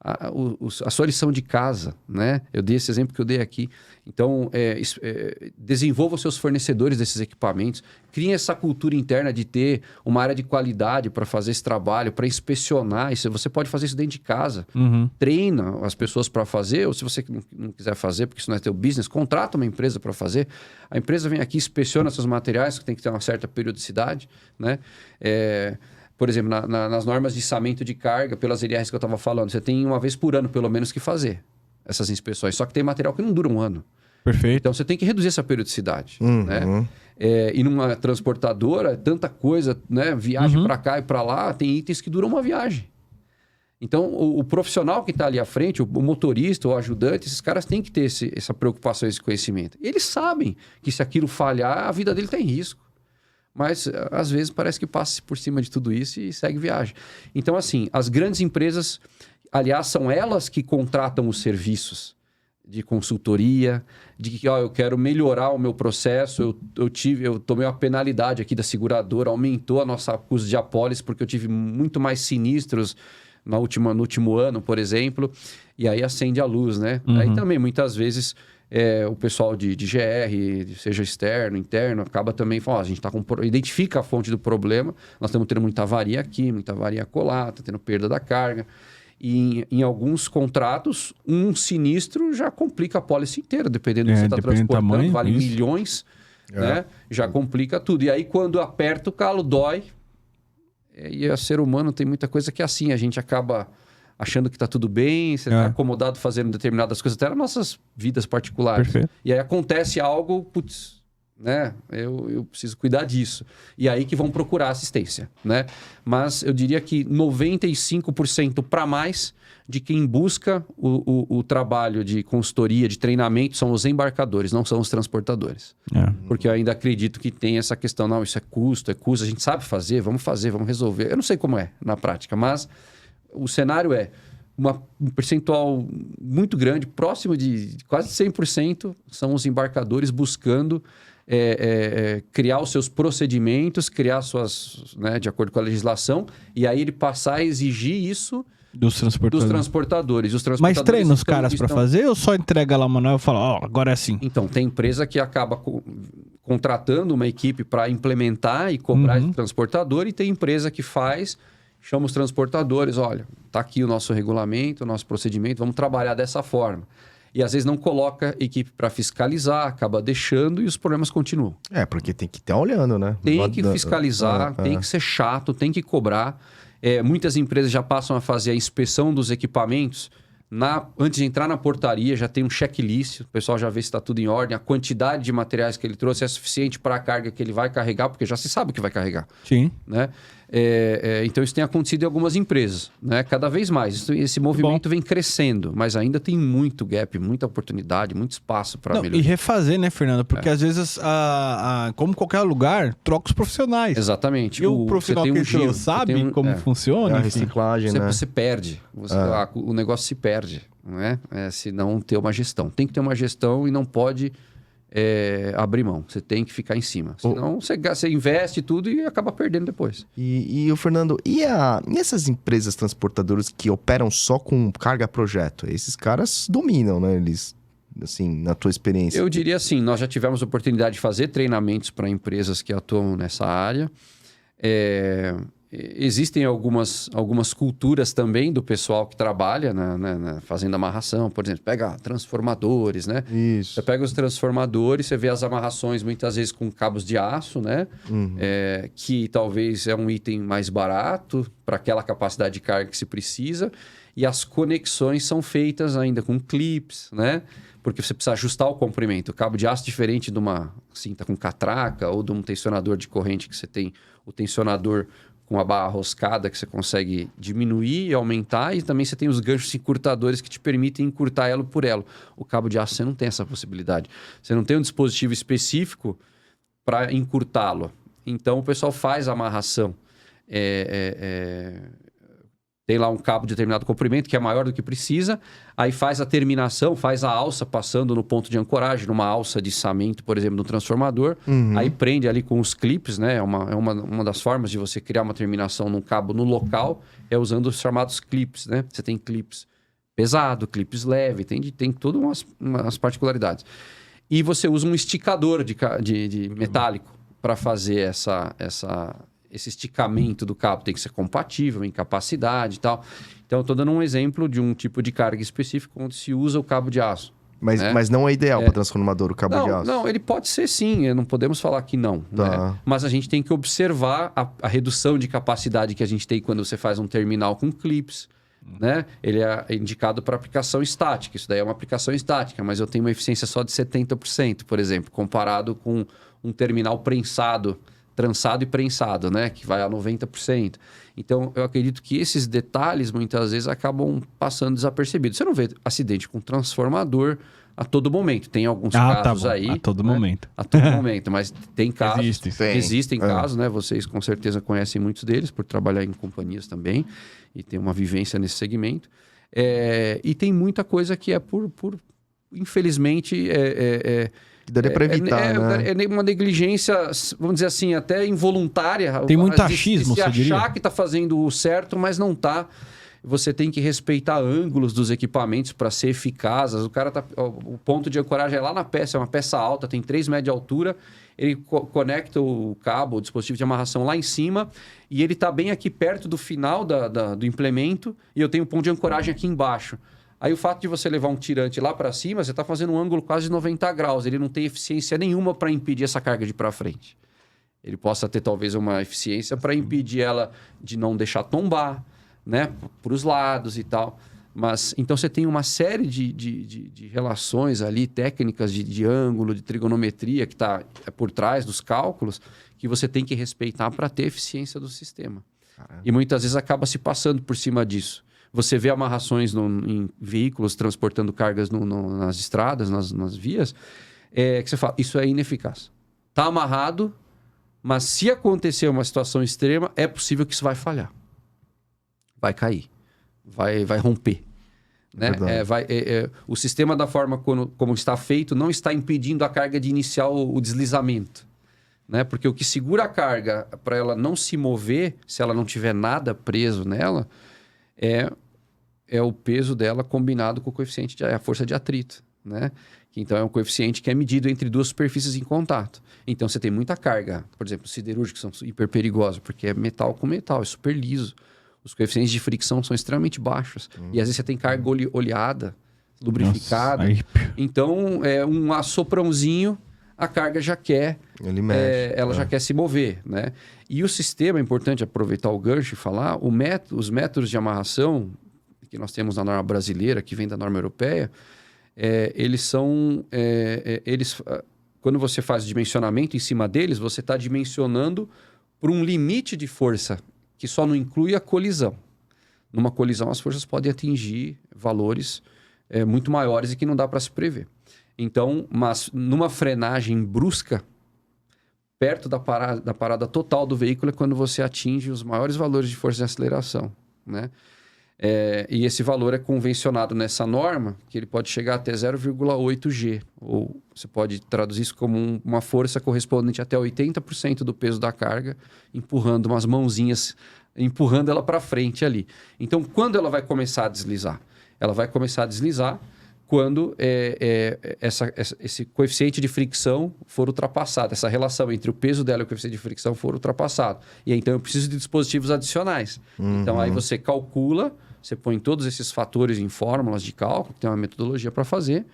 a sua lição de casa, né? Eu dei esse exemplo que eu dei aqui. Então, desenvolva os seus fornecedores desses equipamentos, criem essa cultura interna de ter uma área de qualidade para fazer esse trabalho, para inspecionar. Isso, você pode fazer isso dentro de casa. Treina as pessoas para fazer, ou se você não quiser fazer, porque isso não é teu business, contrata uma empresa para fazer. A empresa vem aqui, inspeciona seus materiais, que tem que ter uma certa periodicidade, né? Por exemplo, nas normas de içamento de carga, pelas IRS que eu estava falando, você tem uma vez por ano, pelo menos, que fazer essas inspeções. Só que tem material que não dura um ano. Perfeito. Então, você tem que reduzir essa periodicidade, Uhum. né? E numa transportadora, tanta coisa, né? Viagem para cá e para lá, tem itens que duram uma viagem. Então, o profissional que está ali à frente, o motorista, o ajudante, esses caras têm que ter essa preocupação, esse conhecimento. Eles sabem que se aquilo falhar, a vida dele está em risco. Mas, às vezes, parece que passa por cima de tudo isso e segue viagem. Então, assim, as grandes empresas, aliás, são elas que contratam os serviços de consultoria, de que eu quero melhorar o meu processo, eu tomei uma penalidade aqui da seguradora, aumentou a nossa custo de apólice porque eu tive muito mais sinistros no último ano, por exemplo, e aí acende a luz, né? Aí também, muitas vezes, o pessoal de GR, seja externo, interno, acaba também falando, a gente identifica a fonte do problema, nós estamos tendo muita avaria aqui, muita avaria acolá, está tendo perda da carga. E em alguns contratos, um sinistro já complica a pólice inteira, dependendo do que você está transportando, tamanho, vale isso. milhões, né? Já complica tudo. E aí, quando aperta o calo, dói. E o ser humano tem muita coisa que é assim, a gente acaba achando que está tudo bem, você está acomodado fazendo determinadas coisas, até nas nossas vidas particulares. Perfeito. E aí acontece algo, putz, né? Eu preciso cuidar disso. E aí que vão procurar assistência, né? Mas eu diria que 95% para mais de quem busca o trabalho de consultoria, de treinamento, são os embarcadores, não são os transportadores. Porque eu ainda acredito que tem essa questão, não, isso é custo, a gente sabe fazer, vamos resolver. Eu não sei como é na prática, mas o cenário é um percentual muito grande, próximo de quase 100%, são os embarcadores buscando criar os seus procedimentos, criar suas, né, de acordo com a legislação, e aí ele passar a exigir isso dos transportadores. Os transportadores Mas treina os caras para fazer ou só entrega lá o manual e fala, agora é assim? Então, tem empresa que acaba contratando uma equipe para implementar e cobrar esse transportador, e tem empresa que chama os transportadores, olha, tá aqui o nosso regulamento, o nosso procedimento, vamos trabalhar dessa forma. E às vezes não coloca equipe para fiscalizar, acaba deixando e os problemas continuam. Porque tem que estar olhando, né? Tem que fiscalizar, tem que ser chato, tem que cobrar. Muitas empresas já passam a fazer a inspeção dos equipamentos. Antes de entrar na portaria, já tem um checklist. O pessoal já vê se está tudo em ordem. A quantidade de materiais que ele trouxe é suficiente para a carga que ele vai carregar, porque já se sabe o que vai carregar. Sim. Né? Então, isso tem acontecido em algumas empresas, né? Cada vez mais. Esse movimento vem crescendo, mas ainda tem muito gap, muita oportunidade, muito espaço para melhorar. E refazer, né, Fernando? Porque às vezes, como qualquer lugar, troca os profissionais. Exatamente. E o profissional que entrou sabe como funciona. A reciclagem, né? Você perde. O negócio se perde, não é? Se não ter uma gestão. Tem que ter uma gestão e não pode abrir mão. Você tem que ficar em cima. Senão você investe tudo e acaba perdendo depois. E o Fernando, e essas empresas transportadoras que operam só com carga projeto? Esses caras dominam, né? Eles, assim, na tua experiência. Eu diria assim, nós já tivemos a oportunidade de fazer treinamentos para empresas que atuam nessa área. Existem algumas culturas também do pessoal que trabalha fazendo amarração. Por exemplo, pega transformadores, né? Isso. Você pega os transformadores, você vê as amarrações muitas vezes com cabos de aço, né? Que talvez é um item mais barato para aquela capacidade de carga que se precisa. E as conexões são feitas ainda com clips, né? Porque você precisa ajustar o comprimento. O cabo de aço, diferente de uma cinta com catraca ou de um tensionador de corrente, que você tem o tensionador com a barra roscada, que você consegue diminuir e aumentar, e também você tem os ganchos encurtadores que te permitem encurtar elo por elo. O cabo de aço, você não tem essa possibilidade. Você não tem um dispositivo específico para encurtá-lo. Então, o pessoal faz a amarração. Tem lá um cabo de determinado comprimento, que é maior do que precisa, aí faz a terminação, faz a alça passando no ponto de ancoragem, numa alça de içamento, por exemplo, no transformador, aí prende ali com os clips, né? É uma das formas de você criar uma terminação num cabo no local, usando os chamados clips, né? Você tem clips pesado, clips leve, tem todas umas particularidades. E você usa um esticador de metálico para fazer esse esticamento do cabo. Tem que ser compatível em capacidade e tal. Então, eu estou dando um exemplo de um tipo de carga específico onde se usa o cabo de aço. Mas não é ideal para transformador o cabo de aço? Não, ele pode ser sim. Não podemos falar que não. Tá. Né? Mas a gente tem que observar a redução de capacidade que a gente tem quando você faz um terminal com clips. né? Ele é indicado para aplicação estática. Isso daí é uma aplicação estática, mas eu tenho uma eficiência só de 70%, por exemplo, comparado com um terminal prensado, trançado e prensado, né? Que vai a 90%. Então, eu acredito que esses detalhes, muitas vezes, acabam passando desapercebidos. Você não vê acidente com transformador a todo momento. Tem alguns casos aí. A todo né? momento. A todo momento, mas tem casos. Existem Tem. casos, né? Vocês com certeza conhecem muitos deles, por trabalhar em companhias também, e tem uma vivência nesse segmento. E tem muita coisa que é infelizmente, Que daria para evitar, né? é uma negligência, vamos dizer assim, até involuntária. Tem muito achismo, se você achar diria? que está fazendo o certo, mas não está. Você tem que respeitar ângulos dos equipamentos para ser eficaz. O cara o ponto de ancoragem é lá na peça, é uma peça alta, tem 3 metros de altura. Ele conecta o cabo, o dispositivo de amarração lá em cima, e ele está bem aqui perto do final do implemento, e eu tenho o ponto de ancoragem aqui embaixo. Aí o fato de você levar um tirante lá para cima, você está fazendo um ângulo quase de 90 graus. Ele não tem eficiência nenhuma para impedir essa carga de ir para frente. Ele possa ter talvez uma eficiência para impedir ela de não deixar tombar, né, para os lados e tal. Mas então você tem uma série de relações ali, técnicas de ângulo, de trigonometria que está por trás dos cálculos, que você tem que respeitar para ter eficiência do sistema. Caramba. E muitas vezes acaba se passando por cima disso. Você vê amarrações em veículos transportando cargas nas estradas, nas vias, que você fala, isso é ineficaz. Está amarrado, mas se acontecer uma situação extrema, é possível que isso vai falhar. Vai cair. Vai romper. Né? O sistema, da forma como está feito, não está impedindo a carga de iniciar o deslizamento. Né? Porque o que segura a carga para ela não se mover, se ela não tiver nada preso nela, é o peso dela combinado com o coeficiente a força de atrito, né? Então, é um coeficiente que é medido entre duas superfícies em contato. Então, você tem muita carga, por exemplo, siderúrgicos são hiper perigosos, porque é metal com metal, é super liso. Os coeficientes de fricção são extremamente baixos. E às vezes você tem carga oleada, lubrificada. Nossa, Então, um assoprãozinho, a carga já quer... Ele mexe. ela já quer se mover, né? E o sistema, é importante aproveitar o gancho e falar, os métodos de amarração que nós temos na norma brasileira, que vem da norma europeia, eles são... quando você faz dimensionamento em cima deles, você está dimensionando por um limite de força, que só não inclui a colisão. Numa colisão, as forças podem atingir valores muito maiores e que não dá para se prever. Então, mas numa frenagem brusca, perto da parada total do veículo, é quando você atinge os maiores valores de força de aceleração, né? E esse valor é convencionado nessa norma, que ele pode chegar até 0,8 G. Ou você pode traduzir isso como uma força correspondente até 80% do peso da carga, empurrando umas mãozinhas, empurrando ela para frente ali. Então, quando ela vai começar a deslizar? Ela vai começar a deslizar quando esse coeficiente de fricção for ultrapassado, essa relação entre o peso dela e o coeficiente de fricção for ultrapassado. E aí, então, eu preciso de dispositivos adicionais. Então, aí você calcula, você põe todos esses fatores em fórmulas de cálculo, tem uma metodologia para fazer,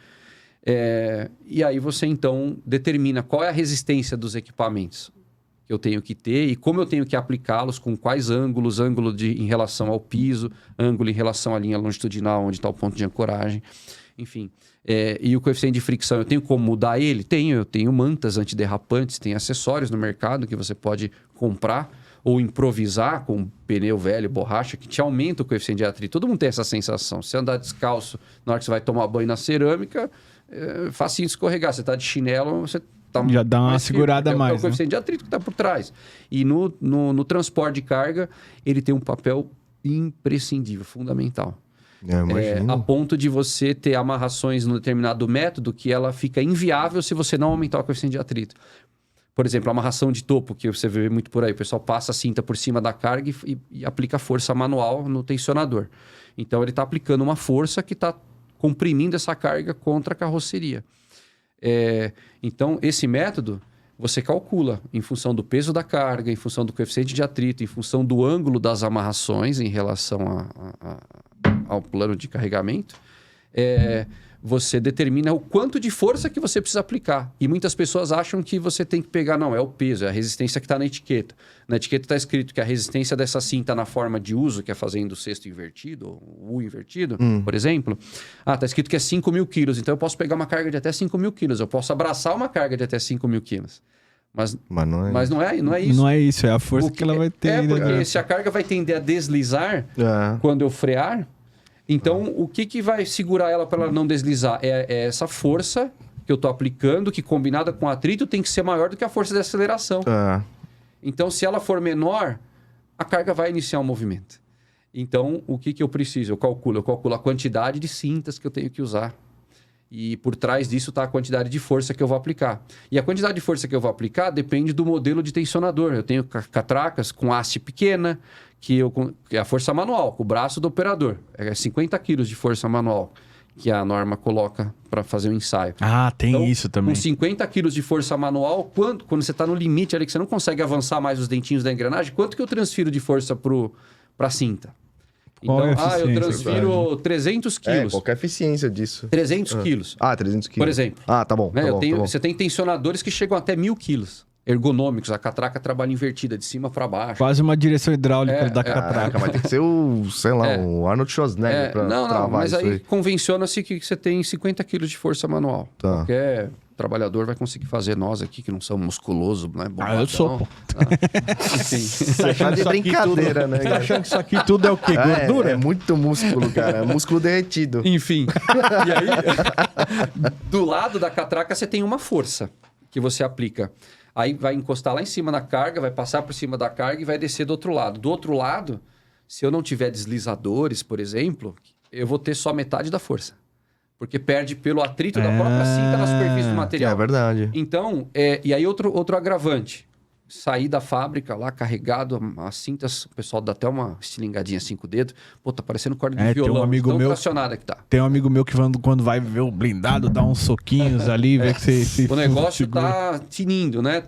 e aí você, então, determina qual é a resistência dos equipamentos que eu tenho que ter e como eu tenho que aplicá-los, com quais ângulos, em relação ao piso, ângulo em relação à linha longitudinal, onde está o ponto de ancoragem. Enfim, e o coeficiente de fricção, eu tenho como mudar ele? Eu tenho mantas antiderrapantes, tem acessórios no mercado que você pode comprar ou improvisar com pneu velho, borracha, que te aumenta o coeficiente de atrito. Todo mundo tem essa sensação. Se você andar descalço na hora que você vai tomar banho na cerâmica, é facinho de escorregar. Você está de chinelo, você tá já dá uma segurada a mais. É o coeficiente de atrito que está por trás. E no transporte de carga, ele tem um papel imprescindível, fundamental. A ponto de você ter amarrações no determinado método que ela fica inviável se você não aumentar o coeficiente de atrito. Por exemplo, a amarração de topo, que você vê muito por aí. O pessoal passa a cinta por cima da carga e aplica força manual no tensionador. Então, ele está aplicando uma força que está comprimindo essa carga contra a carroceria. Então, esse método, você calcula em função do peso da carga, em função do coeficiente de atrito, em função do ângulo das amarrações em relação ao plano de carregamento, você determina o quanto de força que você precisa aplicar. E muitas pessoas acham que você tem que pegar... Não, é o peso, é a resistência que está na etiqueta. Na etiqueta está escrito que a resistência dessa cinta na forma de uso, que é fazendo o cesto invertido, ou o invertido, por exemplo. Está escrito que é 5.000 quilos. Então, eu posso pegar uma carga de até 5.000 quilos. Eu posso abraçar uma carga de até 5.000 quilos. Mas não é isso. Não é isso, é a força que ela vai ter. Porque se a carga vai tender a deslizar quando eu frear... Então, o que vai segurar ela para ela não deslizar? É essa força que eu estou aplicando, que combinada com o atrito tem que ser maior do que a força de aceleração. Então, se ela for menor, a carga vai iniciar o movimento. Então, o que eu preciso? Eu calculo a quantidade de cintas que eu tenho que usar. E por trás disso está a quantidade de força que eu vou aplicar. E a quantidade de força que eu vou aplicar depende do modelo de tensionador. Eu tenho catracas com haste pequena, que é a força manual, com o braço do operador. É 50 quilos de força manual que a norma coloca para fazer o ensaio. Tem então, isso também. Com 50 quilos de força manual, quando você está no limite ali, que você não consegue avançar mais os dentinhos da engrenagem, quanto que eu transfiro de força para a cinta? Qual então, é eu transfiro 300 quilos. Qual que é a eficiência disso? 300 quilos. 300 quilos. Por exemplo. Tá bom. Tá bom. Você tem tensionadores que chegam até 1.000 quilos. Ergonômicos, a catraca trabalha invertida, de cima para baixo. Quase uma direção hidráulica da catraca. Mas tem que ser o Arnold Schwarzenegger para travar mas isso aí convenciona-se que você tem 50 quilos de força manual. Qualquer trabalhador vai conseguir fazer. Nós aqui, que não somos musculosos, né? Eu sou, pô. Você tá de brincadeira, né? Você tá achando que isso aqui tudo é o quê? Gordura? É muito músculo, cara. É músculo derretido. Enfim. E aí, do lado da catraca, você tem uma força que você aplica. Aí vai encostar lá em cima na carga, vai passar por cima da carga e vai descer do outro lado. Do outro lado, se eu não tiver deslizadores, por exemplo, eu vou ter só metade da força. Porque perde pelo atrito da própria cinta na superfície do material. É verdade. Então, e aí outro agravante. Sair da fábrica lá, carregado, as cintas, o pessoal dá até uma estilingadinha 5 dedos. Pô, tá parecendo corda de violão, tem um amigo meu tracionada que tá. Tem um amigo meu que quando vai ver o blindado, dá uns soquinhos ali, vê que você... O negócio tá tinindo, né?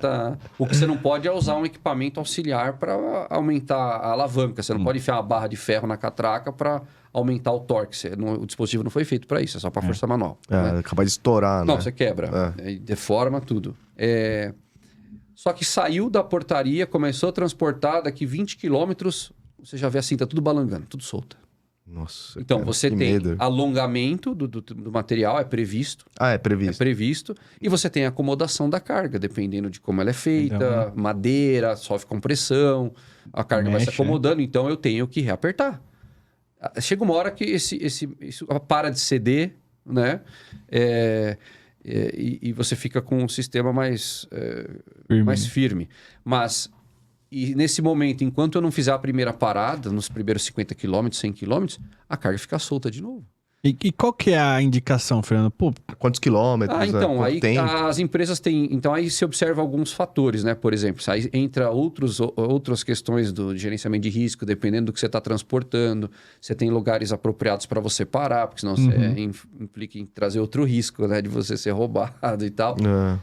O que você não pode é usar um equipamento auxiliar para aumentar a alavanca. Você não pode enfiar uma barra de ferro na catraca para aumentar o torque. O dispositivo não foi feito para isso, é só para força manual. Né? Capaz de estourar, não, né? Você quebra, deforma tudo. Só que saiu da portaria, começou a transportar, daqui 20 quilômetros, você já vê a cinta tudo balangando, tudo solta. Nossa. Então, cara, você tem medo. alongamento do material, é previsto. É previsto. É previsto. E você tem a acomodação da carga, dependendo de como ela é feita, madeira, sofre compressão, a carga vai se acomodando, então eu tenho que reapertar. Chega uma hora que isso para de ceder, né? E você fica com um sistema mais firme. Mas, nesse momento, enquanto eu não fizer a primeira parada, nos primeiros 50 km, 100 km, a carga fica solta de novo. E qual que é a indicação, Fernando? Quantos quilômetros? Então, aí tempo? as empresas têm... Então, aí se observa alguns fatores, né? Por exemplo, aí entra outras questões do gerenciamento de risco, dependendo do que você está transportando. Você tem lugares apropriados para você parar, porque senão você implica em trazer outro risco, né? De você ser roubado e tal.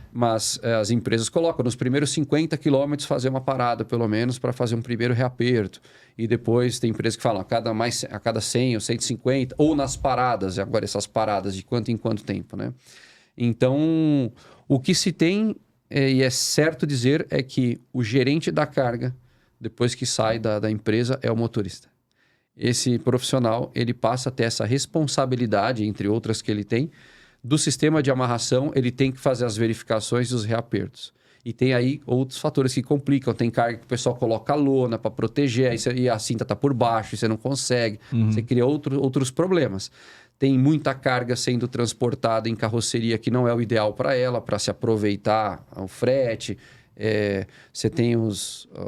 Mas as empresas colocam nos primeiros 50 quilômetros fazer uma parada, pelo menos, para fazer um primeiro reaperto. E depois tem empresas que falam a cada 100 ou 150, ou nas paradas, agora essas paradas de quanto em quanto tempo, né? Então, o que se tem, e é certo dizer, é que o gerente da carga, depois que sai da empresa, é o motorista. Esse profissional, ele passa a ter essa responsabilidade, entre outras que ele tem, do sistema de amarração, ele tem que fazer as verificações e os reapertos. E tem aí outros fatores que complicam. Tem carga que o pessoal coloca a lona para proteger, e a cinta está por baixo, e você não consegue. Você cria outros problemas. Tem muita carga sendo transportada em carroceria que não é o ideal para ela, para se aproveitar o frete. Você tem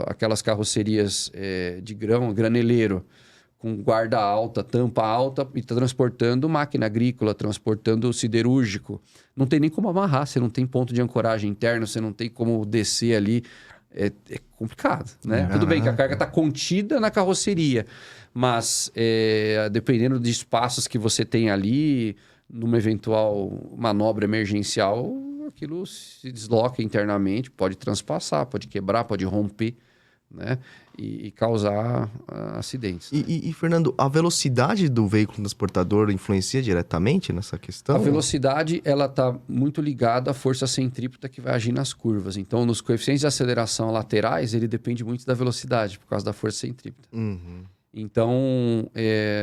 aquelas carrocerias de graneleiro, com guarda alta, tampa alta, e está transportando máquina agrícola, transportando siderúrgico. Não tem nem como amarrar, você não tem ponto de ancoragem interno, você não tem como descer ali. É complicado, né? Tudo bem que a carga está contida na carroceria, mas dependendo de espaços que você tem ali, numa eventual manobra emergencial, aquilo se desloca internamente, pode transpassar, pode quebrar, pode romper. né? E causar acidentes. E, Fernando, a velocidade do veículo transportador influencia diretamente nessa questão? A velocidade, ela está muito ligada à força centrípeta que vai agir nas curvas. Então, nos coeficientes de aceleração laterais, ele depende muito da velocidade, por causa da força centrípeta. Uhum. Então,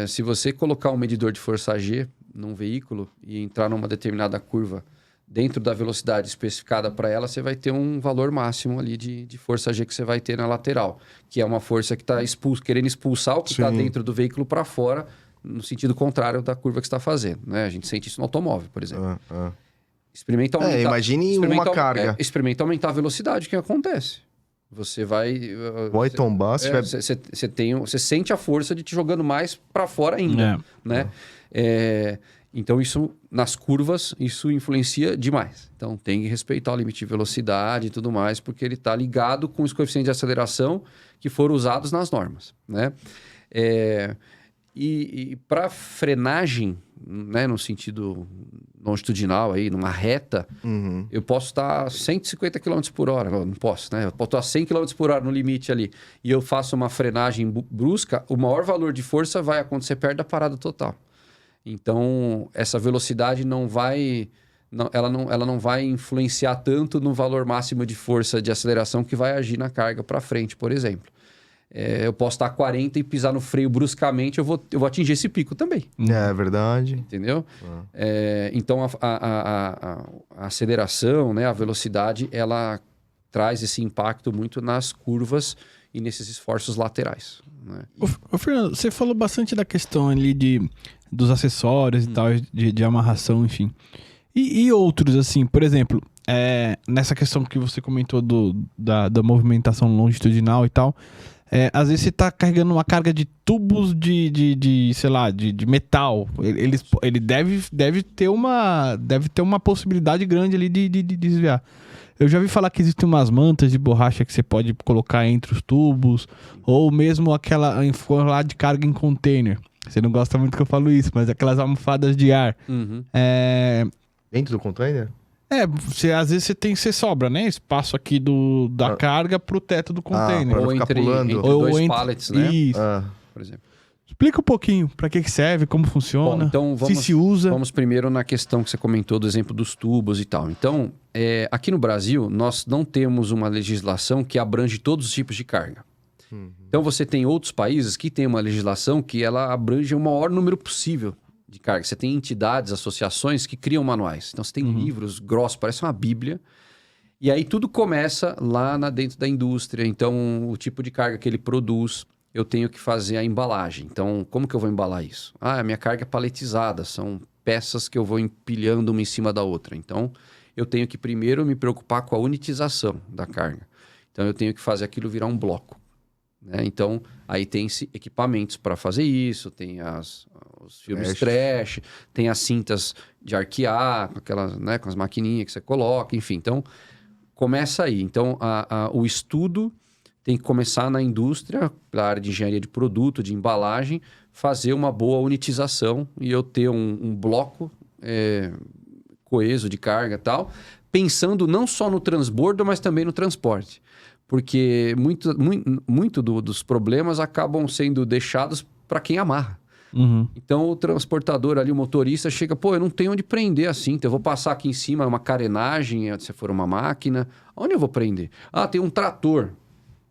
se você colocar um medidor de força G num veículo e entrar numa determinada curva dentro da velocidade especificada para ela, você vai ter um valor máximo ali de força G que você vai ter na lateral, que é uma força que está querendo expulsar o que está dentro do veículo para fora, no sentido contrário da curva que você está fazendo, né? A gente sente isso no automóvel, por exemplo. Experimenta aumentar... imagine uma carga. Experimenta aumentar a velocidade, o que acontece? Você vai tombar, você sente a força de te jogando mais para fora ainda, né? Então, isso, nas curvas, isso influencia demais. Então, tem que respeitar o limite de velocidade e tudo mais, porque ele está ligado com os coeficientes de aceleração que foram usados nas normas, né? E para frenagem, né, no sentido longitudinal, aí, numa reta, eu posso estar a 150 km por hora. Não posso, né? Eu posso estar a 100 km por hora no limite ali. E eu faço uma frenagem brusca, o maior valor de força vai acontecer perto da parada total. Então, essa velocidade ela não vai influenciar tanto no valor máximo de força de aceleração que vai agir na carga para frente, por exemplo. Eu posso estar a 40 e pisar no freio bruscamente, eu vou atingir esse pico também. É verdade. Entendeu? Então, a aceleração, né, a velocidade, ela traz esse impacto muito nas curvas e nesses esforços laterais. Né? Ô, Fernando, você falou bastante da questão ali dos acessórios e tal, de amarração, enfim. E outros, assim, por exemplo, nessa questão que você comentou da movimentação longitudinal e tal, às vezes você tá carregando uma carga de tubos sei lá, de metal. Ele deve ter uma possibilidade grande ali de desviar. Eu já ouvi falar que existem umas mantas de borracha que você pode colocar entre os tubos, ou mesmo aquela enrolar de carga em container. Você não gosta muito que eu falo isso, mas aquelas almofadas de ar. Dentro do container? Às vezes você sobra, né? Espaço aqui da carga pro teto do container. Pra não ficar pulando. Entre dois pallets, né? Isso. Por exemplo. Explica um pouquinho para que serve, como funciona, então se usa. Vamos primeiro na questão que você comentou do exemplo dos tubos e tal. Então, aqui no Brasil, nós não temos uma legislação que abrange todos os tipos de carga. Então, você tem outros países que têm uma legislação que ela abrange o maior número possível de carga. Você tem entidades, associações que criam manuais. Então, você tem livros grossos, parece uma bíblia. E aí, tudo começa lá dentro da indústria. Então, o tipo de carga que ele produz, eu tenho que fazer a embalagem. Então, como que eu vou embalar isso? A minha carga é paletizada. São peças que eu vou empilhando uma em cima da outra. Então, eu tenho que primeiro me preocupar com a unitização da carga. Então, eu tenho que fazer aquilo virar um bloco. Né? Então, aí tem equipamentos para fazer isso, tem os filmes trash, tem as cintas de arquear, com aquelas, né, com as maquininhas que você coloca, enfim. Então, começa aí. Então, o estudo tem que começar na indústria, na área de engenharia de produto, de embalagem, fazer uma boa unitização e eu ter um bloco coeso de carga e tal, pensando não só no transbordo, mas também no transporte. Porque muito dos problemas acabam sendo deixados para quem amarra. Então, o transportador ali, o motorista, chega, eu não tenho onde prender a cinta. Eu vou passar aqui em cima uma carenagem, se for uma máquina. Onde eu vou prender? Tem um trator.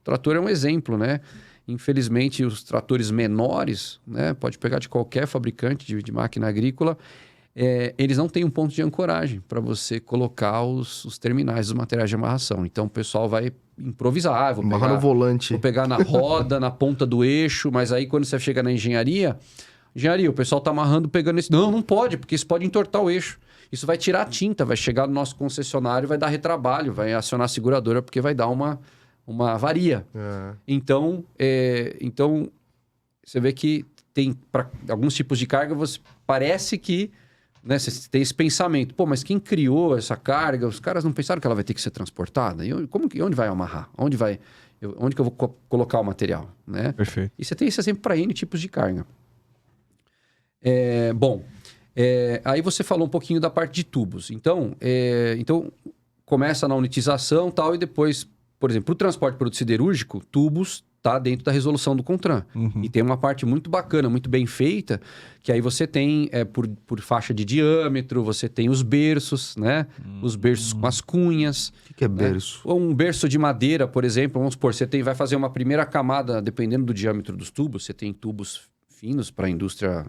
O trator é um exemplo, né? Infelizmente, os tratores menores, né? Pode pegar de qualquer fabricante de máquina agrícola, eles não têm um ponto de ancoragem para você colocar os terminais dos materiais de amarração. Então, o pessoal vai improvisar. Vou pegar no volante. Vou pegar na roda, na ponta do eixo, mas aí quando você chega na engenharia, o pessoal está amarrando, pegando esse... Não pode, porque isso pode entortar o eixo. Isso vai tirar a tinta, vai chegar no nosso concessionário, vai dar retrabalho, vai acionar a seguradora, porque vai dar uma avaria. Então, você vê que tem para alguns tipos de carga, parece que, né, você tem esse pensamento. Mas quem criou essa carga, os caras não pensaram que ela vai ter que ser transportada? Onde vai amarrar? Onde que eu vou colocar o material? Né? Perfeito. E você tem esse exemplo para N tipos de carga. Aí você falou um pouquinho da parte de tubos. Então começa na unitização tal, e depois por exemplo, para o transporte de produto siderúrgico, tubos está dentro da resolução do CONTRAN. E tem uma parte muito bacana, muito bem feita, que aí você tem, por faixa de diâmetro, você tem os berços, né? Os berços com as cunhas. O que é berço? Ou um berço de madeira, por exemplo, vamos supor, vai fazer uma primeira camada, dependendo do diâmetro dos tubos, você tem tubos finos para a indústria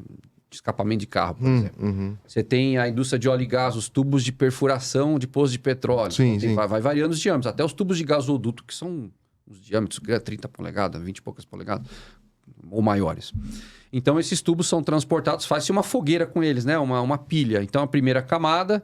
de escapamento de carro, por exemplo. Você tem a indústria de óleo e gás, os tubos de perfuração de poços de petróleo. Sim, então, sim. Vai variando os diâmetros. Até os tubos de gasoduto, que são os diâmetros 30 polegadas, 20 e poucas polegadas, ou maiores. Então, esses tubos são transportados, faz-se uma fogueira com eles, né? Uma pilha. Então, a primeira camada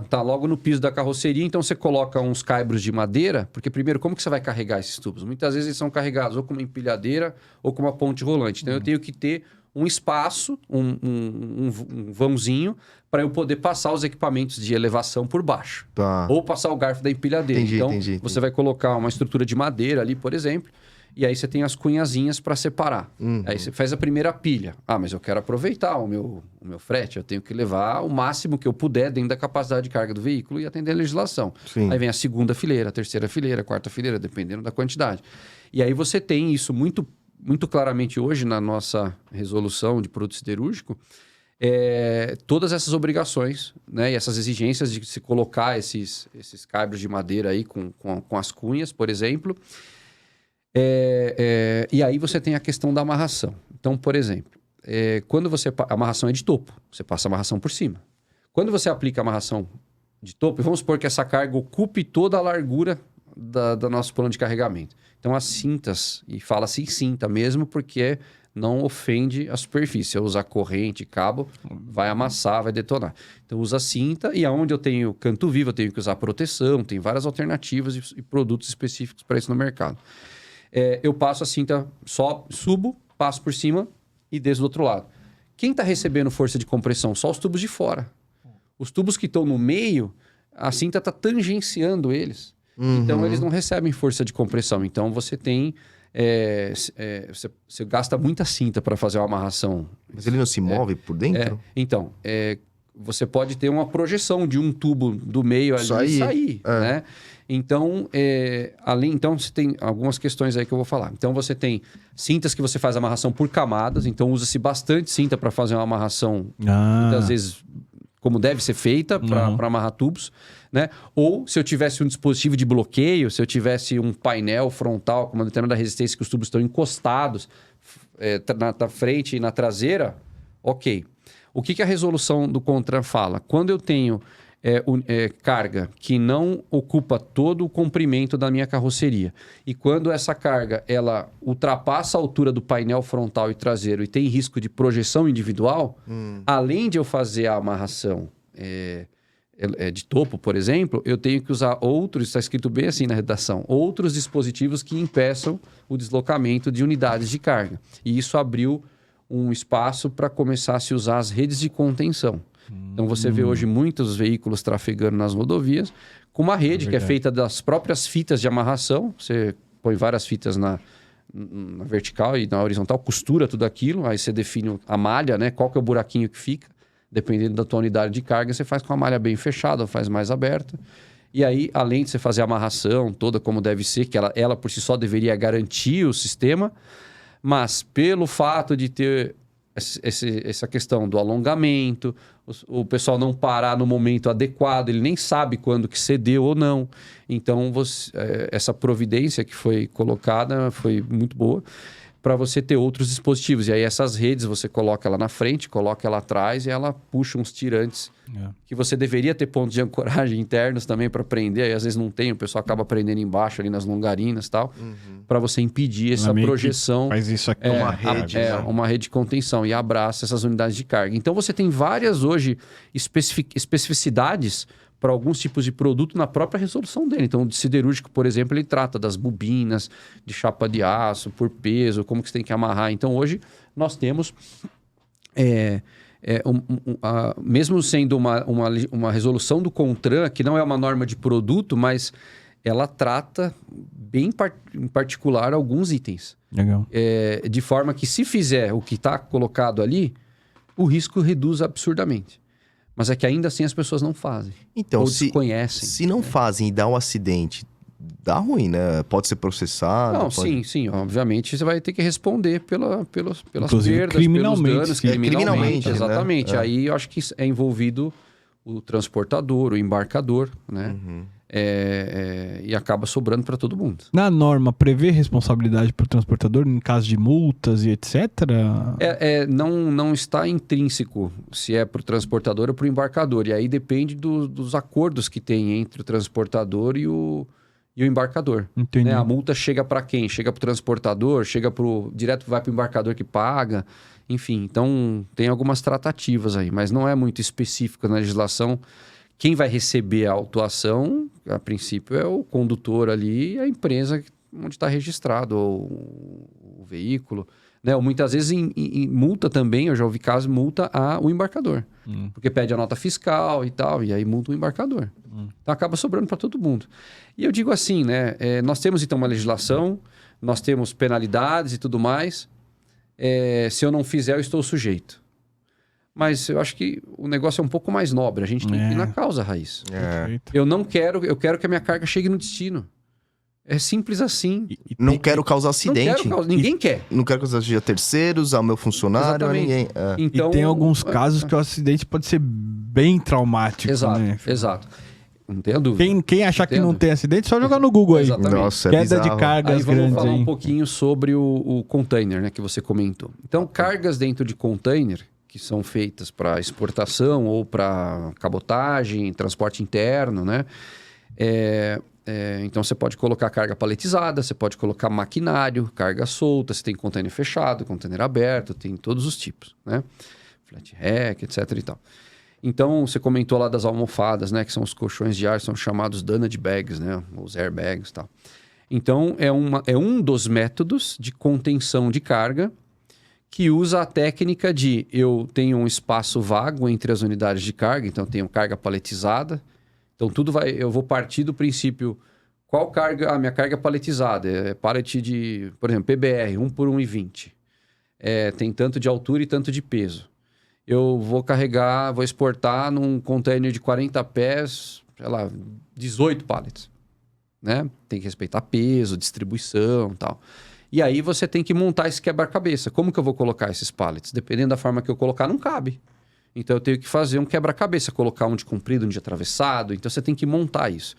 tá logo no piso da carroceria. Então, você coloca uns caibros de madeira, porque primeiro, como que você vai carregar esses tubos? Muitas vezes eles são carregados ou com uma empilhadeira ou com uma ponte rolante. Então, eu tenho que ter um espaço, um vãozinho, para eu poder passar os equipamentos de elevação por baixo. Tá. Ou passar o garfo da empilhadeira. Entendi. Você vai colocar uma estrutura de madeira ali, por exemplo, e aí você tem as cunhazinhas para separar. Aí você faz a primeira pilha. Mas eu quero aproveitar o meu frete, eu tenho que levar o máximo que eu puder dentro da capacidade de carga do veículo e atender a legislação. Sim. Aí vem a segunda fileira, a terceira fileira, a quarta fileira, dependendo da quantidade. E aí você tem isso muito claramente hoje na nossa resolução de produto siderúrgico, todas essas obrigações, né, e essas exigências de se colocar esses caibros de madeira aí com as cunhas, por exemplo. E aí você tem a questão da amarração. Então, por exemplo, quando a amarração é de topo, você passa a amarração por cima. Quando você aplica a amarração de topo, vamos supor que essa carga ocupe toda a largura do nosso plano de carregamento. Então, as cintas, e fala-se em cinta mesmo, porque não ofende a superfície. Eu usar corrente, cabo, vai amassar, vai detonar. Então, usa cinta, e aonde eu tenho canto vivo, eu tenho que usar proteção, tem várias alternativas e produtos específicos para isso no mercado. Eu passo a cinta, só subo, passo por cima e desço do outro lado. Quem está recebendo força de compressão? Só os tubos de fora. Os tubos que estão no meio, a cinta está tangenciando eles. Então, eles não recebem força de compressão. Então, você tem... você gasta muita cinta para fazer uma amarração. Mas ele não se move por dentro? Então, você pode ter uma projeção de um tubo do meio ali e sair. Né? Então, então, você tem algumas questões aí que eu vou falar. Então, você tem cintas que você faz amarração por camadas. Então, usa-se bastante cinta para fazer uma amarração, muitas vezes, como deve ser feita, para amarrar tubos. Né? Ou se eu tivesse um dispositivo de bloqueio, se eu tivesse um painel frontal com uma determinada resistência que os tubos estão encostados na frente e na traseira, ok. O que a resolução do CONTRAN fala? Quando eu tenho carga que não ocupa todo o comprimento da minha carroceria e quando essa carga ela ultrapassa a altura do painel frontal e traseiro e tem risco de projeção individual, além de eu fazer a amarração de topo, por exemplo, eu tenho que usar outros, está escrito bem assim na redação, outros dispositivos que impeçam o deslocamento de unidades de carga. E isso abriu um espaço para começar a se usar as redes de contenção. Então, você vê hoje muitos veículos trafegando nas rodovias com uma rede que é feita das próprias fitas de amarração. Você põe várias fitas na vertical e na horizontal, costura tudo aquilo, aí você define a malha, né? Qual que é o buraquinho que fica. Dependendo da tua unidade de carga, você faz com a malha bem fechada ou faz mais aberta. E aí, além de você fazer a amarração toda como deve ser, que ela por si só deveria garantir o sistema, mas pelo fato de ter essa questão do alongamento, o pessoal não parar no momento adequado, ele nem sabe quando que cedeu ou não. Então, essa providência que foi colocada foi muito boa para você ter outros dispositivos. E aí essas redes você coloca ela na frente, coloca ela atrás e ela puxa uns tirantes que você deveria ter pontos de ancoragem internos também para prender. Aí às vezes não tem, o pessoal acaba prendendo embaixo ali nas longarinas e tal, para você impedir essa projeção. Faz isso aqui uma rede. Uma rede de contenção e abraça essas unidades de carga. Então você tem várias hoje especificidades para alguns tipos de produto na própria resolução dele. Então, o de siderúrgico, por exemplo, ele trata das bobinas, de chapa de aço, por peso, como que você tem que amarrar. Então, hoje, nós temos, mesmo sendo uma resolução do CONTRAN, que não é uma norma de produto, mas ela trata bem em particular alguns itens. Legal. De forma que, se fizer o que está colocado ali, o risco reduz absurdamente. Mas é que ainda assim as pessoas não fazem. Então, ou desconhecem. Se não fazem e dá um acidente, dá ruim, né? Pode ser processado. Não, pode... sim. Obviamente, você vai ter que responder pelas Inclusive, perdas, criminalmente, pelos danos. sim. Criminalmente, né? Exatamente. É. Aí eu acho que é envolvido o transportador, o embarcador, né? E acaba sobrando para todo mundo. Na norma, prevê responsabilidade para o transportador em caso de multas e etc? Não está intrínseco se é para o transportador ou para o embarcador. E aí depende dos acordos que tem entre o transportador e o embarcador. Entendi. Né? A multa chega para quem? Chega para o transportador? Direto vai para o embarcador que paga? Enfim, então tem algumas tratativas aí, mas não é muito específico na legislação. Quem vai receber a autuação, a princípio, é o condutor ali e a empresa onde está registrado o veículo. Né? Ou muitas vezes em multa também, eu já ouvi casos, multa o embarcador. Porque pede a nota fiscal e tal, e aí multa o embarcador. Então acaba sobrando para todo mundo. E eu digo assim, né? Nós temos então uma legislação, nós temos penalidades e tudo mais. Se eu não fizer, eu estou sujeito. Mas eu acho que o negócio é um pouco mais nobre. A gente tem que ir na causa raiz. Perfeito. Eu quero que a minha carga chegue no destino. É simples assim. Não quero causar Não acidente. ninguém quer. Não quero causar acidente a terceiros, ao meu funcionário, a Exatamente. ninguém. Então, E tem alguns casos que o acidente pode ser bem traumático, Exato, né? exato. Não tenha dúvida. Quem achar que não Entendo. tem acidente, só jogar no Google aí. Exatamente. Nossa, é Queda de bizarro. cargas Aí vamos grandes falar aí. um pouquinho sobre o container, né, que você comentou. Então, cargas dentro de container, que são feitas para exportação ou para cabotagem, transporte interno, né? Então, você pode colocar carga paletizada, você pode colocar maquinário, carga solta, você tem container fechado, container aberto, tem todos os tipos, né? Flat rack, etc e tal. Então, você comentou lá das almofadas, né? Que são os colchões de ar, são chamados dunnage bags, né? Os airbags e tal. Então, é um dos métodos de contenção de carga que usa a técnica de eu tenho um espaço vago entre as unidades de carga, então eu tenho carga paletizada. Então, eu vou partir do princípio, qual carga? Minha carga paletizada é pallet de, por exemplo, PBR, 1 por 1,20. Tem tanto de altura e tanto de peso. Eu vou exportar num container de 40 pés, sei lá, 18 pallets, né? Tem que respeitar peso, distribuição e tal. E aí você tem que montar esse quebra-cabeça. Como que eu vou colocar esses pallets? Dependendo da forma que eu colocar, não cabe. Então eu tenho que fazer um quebra-cabeça, colocar um de comprido, um de atravessado. Então você tem que montar isso.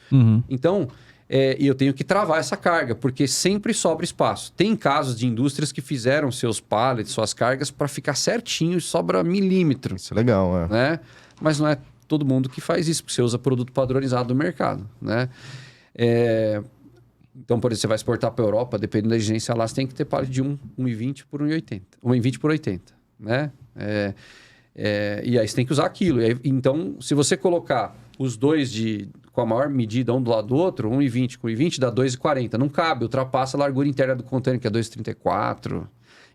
Então, e eu tenho que travar essa carga, porque sempre sobra espaço. Tem casos de indústrias que fizeram seus pallets, suas cargas, para ficar certinho e sobra milímetro. Isso é legal, Né? Mas não é todo mundo que faz isso, porque você usa produto padronizado do mercado. Né? Então, por exemplo, você vai exportar para a Europa, dependendo da exigência lá, você tem que ter pallet de 1,20 por 1,80. 1,20 por 80. Né? E aí você tem que usar aquilo. Então, se você colocar os dois com a maior medida um do lado do outro, 1,20 com 1,20 dá 2,40. Não cabe, ultrapassa a largura interna do container, que é 2,34.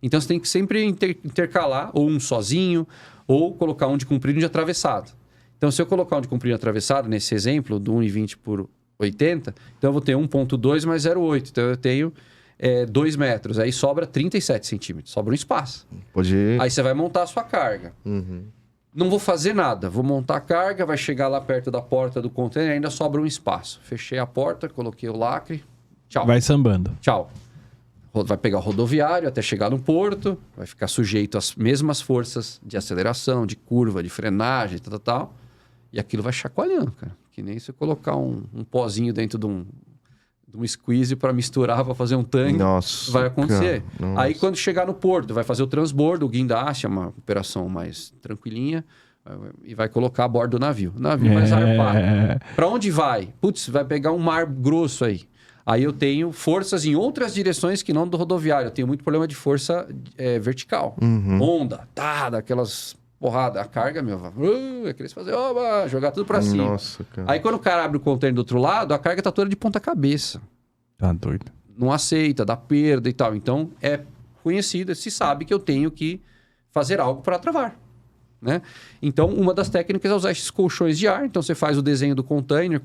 Então, você tem que sempre intercalar, ou um sozinho, ou colocar um de comprido e um de atravessado. Então, se eu colocar um de comprido e atravessado, nesse exemplo, do 1,20 por 80, então eu vou ter 1,2 mais 0,8. Então, eu tenho 2 metros. Aí sobra 37 centímetros. Sobra um espaço. Pode ir. Aí você vai montar a sua carga. Não vou fazer nada. Vou montar a carga, vai chegar lá perto da porta do container, ainda sobra um espaço. Fechei a porta, coloquei o lacre. Tchau. Vai sambando. Tchau. Vai pegar o rodoviário até chegar no porto, vai ficar sujeito às mesmas forças de aceleração, de curva, de frenagem, tal. E aquilo vai chacoalhando, cara. Que nem você colocar um pozinho dentro de um squeeze para misturar, para fazer um tanque. Nossa, vai acontecer. cara, nossa. Aí, quando chegar no porto, vai fazer o transbordo, o guindaste, é uma operação mais tranquilinha, e vai colocar a bordo do navio. O navio vai zarpar. Para onde vai? Putz, vai pegar um mar grosso aí. Aí eu tenho forças em outras direções que não do rodoviário. Eu tenho muito problema de força vertical. Onda, daquelas porrada. A carga, aqueles fazer, jogar tudo pra cima. Nossa, cara. Aí quando o cara abre o container do outro lado, a carga tá toda de ponta cabeça. Tá doido. Não aceita, dá perda e tal. Então, é conhecido, se sabe que eu tenho que fazer algo para travar. Né? Então, uma das técnicas é usar esses colchões de ar. Então, você faz o desenho do container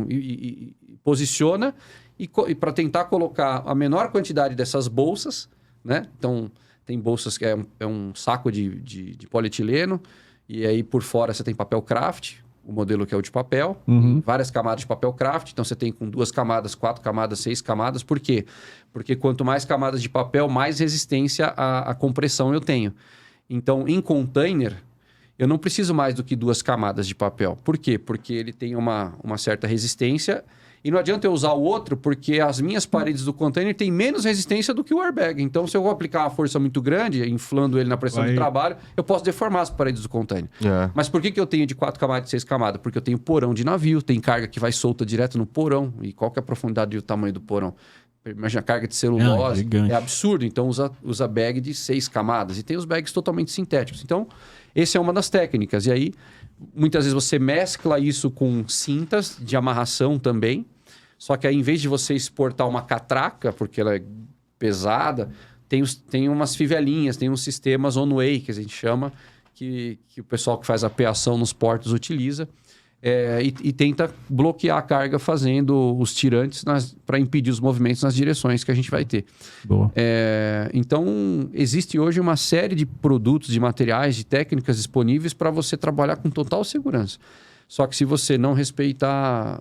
e posiciona e para tentar colocar a menor quantidade dessas bolsas, né? Então, tem bolsas que é um saco de polietileno e aí por fora você tem papel craft, o modelo que é o de papel, várias camadas de papel craft, então você tem com 2 camadas, 4 camadas, 6 camadas. Por quê? Porque quanto mais camadas de papel, mais resistência à compressão eu tenho. Então, em container, eu não preciso mais do que 2 camadas de papel. Por quê? Porque ele tem uma certa resistência. E não adianta eu usar o outro, porque as minhas paredes do container têm menos resistência do que o airbag. Então, se eu vou aplicar uma força muito grande, inflando ele na pressão de trabalho, eu posso deformar as paredes do container. Mas por que eu tenho de 4 camadas e 6 camadas? Porque eu tenho porão de navio, tem carga que vai solta direto no porão. E qual que é a profundidade e o tamanho do porão? Imagina a carga de celulose, é absurdo. Então, usa bag de 6 camadas. E tem os bags totalmente sintéticos. Então, essa é uma das técnicas. E aí, muitas vezes você mescla isso com cintas de amarração também. Só que aí, em vez de você exportar uma catraca, porque ela é pesada, tem umas fivelinhas, tem uns sistemas on-way, que a gente chama, que o pessoal que faz apeação nos portos utiliza. E tenta bloquear a carga fazendo os tirantes para impedir os movimentos nas direções que a gente vai ter. Boa. Então, existe hoje uma série de produtos, de materiais, de técnicas disponíveis para você trabalhar com total segurança. Só que se você não respeitar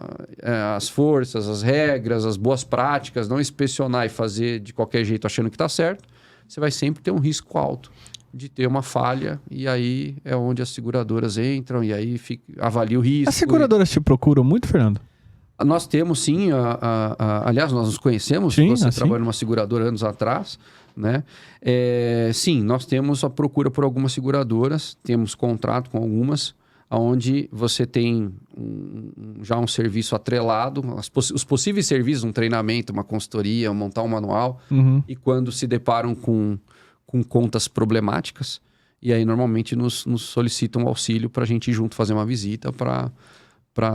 as forças, as regras, as boas práticas, não inspecionar e fazer de qualquer jeito achando que está certo, você vai sempre ter um risco alto de ter uma falha, e aí é onde as seguradoras entram, e aí avalia o risco. As seguradoras te procuram muito, Fernando? Nós temos, sim, aliás, nós nos conhecemos, sim, você trabalhou numa seguradora anos atrás, né? Sim, nós temos a procura por algumas seguradoras, temos contrato com algumas, onde você tem já um serviço atrelado, os possíveis serviços, um treinamento, uma consultoria, montar um manual, e quando se deparam com contas problemáticas, e aí normalmente nos solicitam auxílio para a gente ir junto fazer uma visita para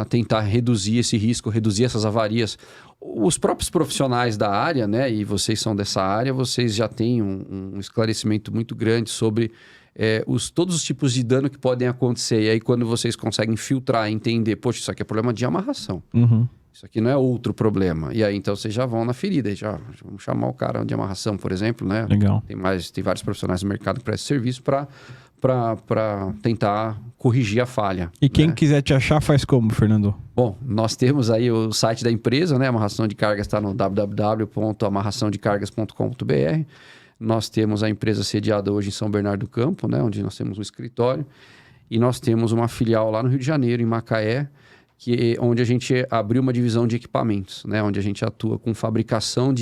tentar reduzir esse risco, reduzir essas avarias. Os próprios profissionais da área, né, e vocês são dessa área, vocês já têm um esclarecimento muito grande sobre todos os tipos de dano que podem acontecer. E aí quando vocês conseguem filtrar e entender, poxa, isso aqui é problema de amarração. Isso aqui não é outro problema. E aí, então, vocês já vão na ferida. Vamos chamar o cara de amarração, por exemplo, né? Legal. Tem vários profissionais no mercado que prestam serviço para tentar corrigir a falha. E quem quiser te achar, faz como, Fernando? Bom, nós temos aí o site da empresa, né? Amarração de Cargas está no www.amarraçãodecargas.com.br. Nós temos a empresa sediada hoje em São Bernardo do Campo, né? Onde nós temos um escritório. E nós temos uma filial lá no Rio de Janeiro, em Macaé, onde a gente abriu uma divisão de equipamentos, né? Onde a gente atua com fabricação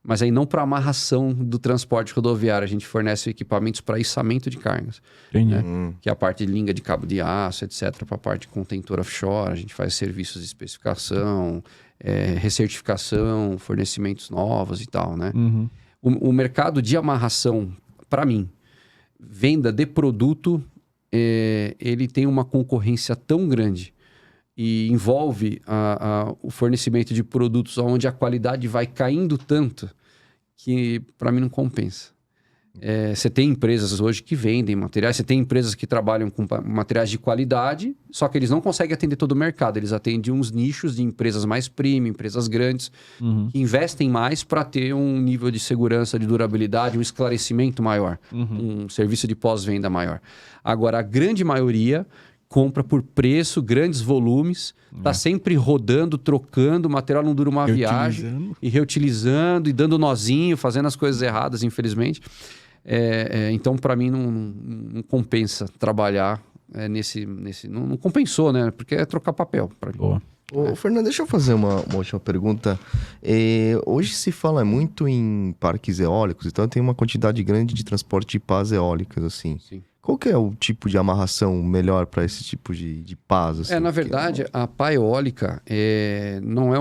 mas aí não para amarração do transporte rodoviário, a gente fornece equipamentos para içamento de cargas. Entendi. Né? Que é a parte de linha de cabo de aço, etc. Para a parte de contentor offshore, a gente faz serviços de especificação, recertificação, fornecimentos novos e tal, né? O mercado de amarração, para mim, venda de produto, ele tem uma concorrência tão grande e envolve o fornecimento de produtos onde a qualidade vai caindo tanto que para mim não compensa. Você tem empresas hoje que vendem materiais, você tem empresas que trabalham com materiais de qualidade, só que eles não conseguem atender todo o mercado. Eles atendem uns nichos de empresas mais premium, empresas grandes, que investem mais para ter um nível de segurança, de durabilidade, um esclarecimento maior, um serviço de pós-venda maior. Agora, a grande maioria compra por preço, grandes volumes, está sempre rodando, trocando, o material não dura uma viagem, e reutilizando, e dando nozinho, fazendo as coisas erradas, infelizmente. Então, para mim, não compensa trabalhar nesse... Não compensou, né? Porque é trocar papel para mim. Boa. Ô, Fernando, deixa eu fazer uma última pergunta. Hoje se fala muito em parques eólicos, então tem uma quantidade grande de transporte de pás eólicas, assim. Sim. Qual que é o tipo de amarração melhor para esse tipo de pás? Assim? Na verdade, a pá eólica não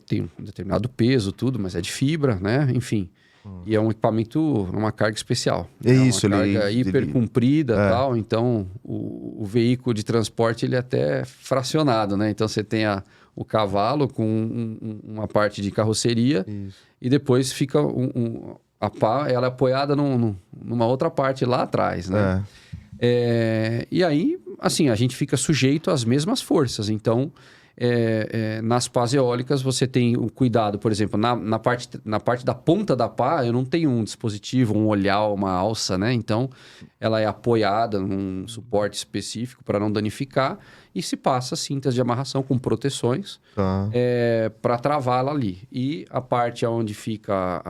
tem um determinado peso, tudo, mas é de fibra, né? Enfim. E é um equipamento, uma carga especial. Isso, uma carga hiper comprida e tal. Então, o veículo de transporte ele é até fracionado, né? Então, você tem o cavalo com uma parte de carroceria. Isso. E depois fica a pá, ela é apoiada numa outra parte lá atrás, né? E aí, assim, a gente fica sujeito às mesmas forças. Então, nas pás eólicas você tem o cuidado, por exemplo, na parte da ponta da pá, eu não tenho um dispositivo, um olhar, uma alça, né? Então, ela é apoiada num suporte específico para não danificar e se passa cintas de amarração com proteções para travá-la ali. E a parte onde fica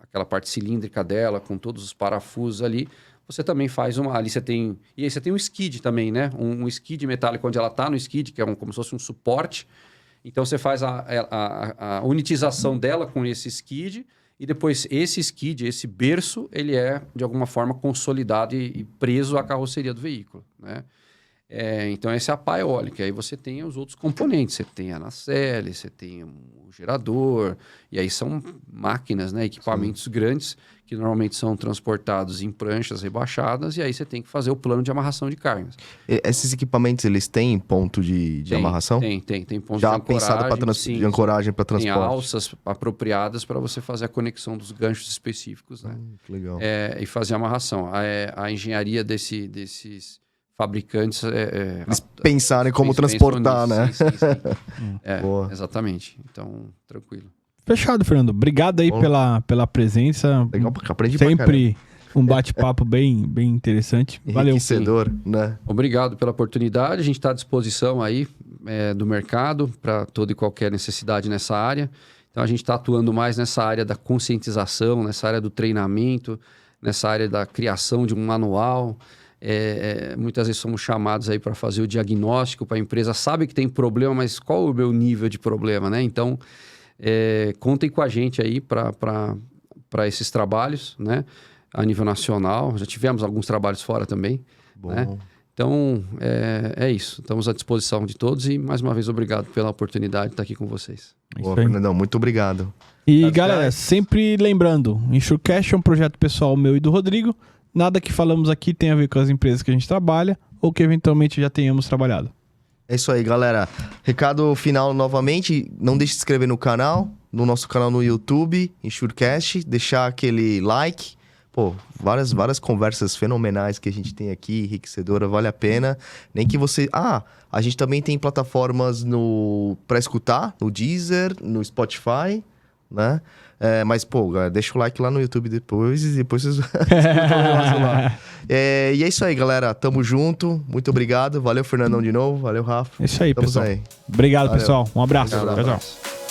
aquela parte cilíndrica dela, com todos os parafusos ali, você também faz ali você tem... E aí você tem um skid também, né? Um skid metálico onde ela está no skid, que é como se fosse um suporte. Então, você faz a unitização dela com esse skid e depois esse skid, esse berço, ele é, de alguma forma, consolidado e preso à carroceria do veículo, né? Então, essa é a pá eólica. Aí você tem os outros componentes. Você tem a nacelle, você tem o gerador. E aí são máquinas, né? Equipamentos grandes que normalmente são transportados em pranchas rebaixadas. E aí você tem que fazer o plano de amarração de cargas. Esses equipamentos, eles têm ponto de amarração? Tem ponto já de ancoragem. Pensado de ancoragem para transporte? Tem alças apropriadas para você fazer a conexão dos ganchos específicos, né? Que legal. E fazer a amarração. A engenharia desses fabricantes... Eles pensarem como transportar, né? Sim. Boa. Exatamente. Então, tranquilo. Fechado, Fernando. Obrigado aí pela presença. Legal, aprendi pra Sempre um bate-papo bem interessante. Valeu. Enriquecedor, né? Obrigado pela oportunidade. A gente está à disposição aí do mercado para toda e qualquer necessidade nessa área. Então, a gente está atuando mais nessa área da conscientização, nessa área do treinamento, nessa área da criação de um manual. Muitas vezes somos chamados aí para fazer o diagnóstico para a empresa. Sabe que tem problema, mas qual o meu nível de problema, né? Então, contem com a gente aí para esses trabalhos, né? A nível nacional. Já tivemos alguns trabalhos fora também. Bom. Né? Então, é isso. Estamos à disposição de todos e, mais uma vez, obrigado pela oportunidade de estar aqui com vocês. Boa, Fernandão, muito obrigado. E, galera, sempre lembrando, Insurecast é um projeto pessoal meu e do Rodrigo. Nada que falamos aqui tem a ver com as empresas que a gente trabalha ou que eventualmente já tenhamos trabalhado. É isso aí, galera. Recado final novamente, não deixe de se inscrever no canal, no nosso canal no YouTube, Insurecast, deixar aquele like. Pô, várias conversas fenomenais que a gente tem aqui, enriquecedora, vale a pena. Nem que você... a gente também tem plataformas para escutar, no Deezer, no Spotify, né? Mas, pô, deixa o like lá no YouTube depois e depois vocês escutam o negócio lá. E é isso aí, galera. Tamo junto. Muito obrigado. Valeu, Fernandão, de novo. Valeu, Rafa. É isso aí, Tamo pessoal. aí. Obrigado, Valeu. pessoal. Um abraço. Obrigado, Tchau, tchau. Abraço.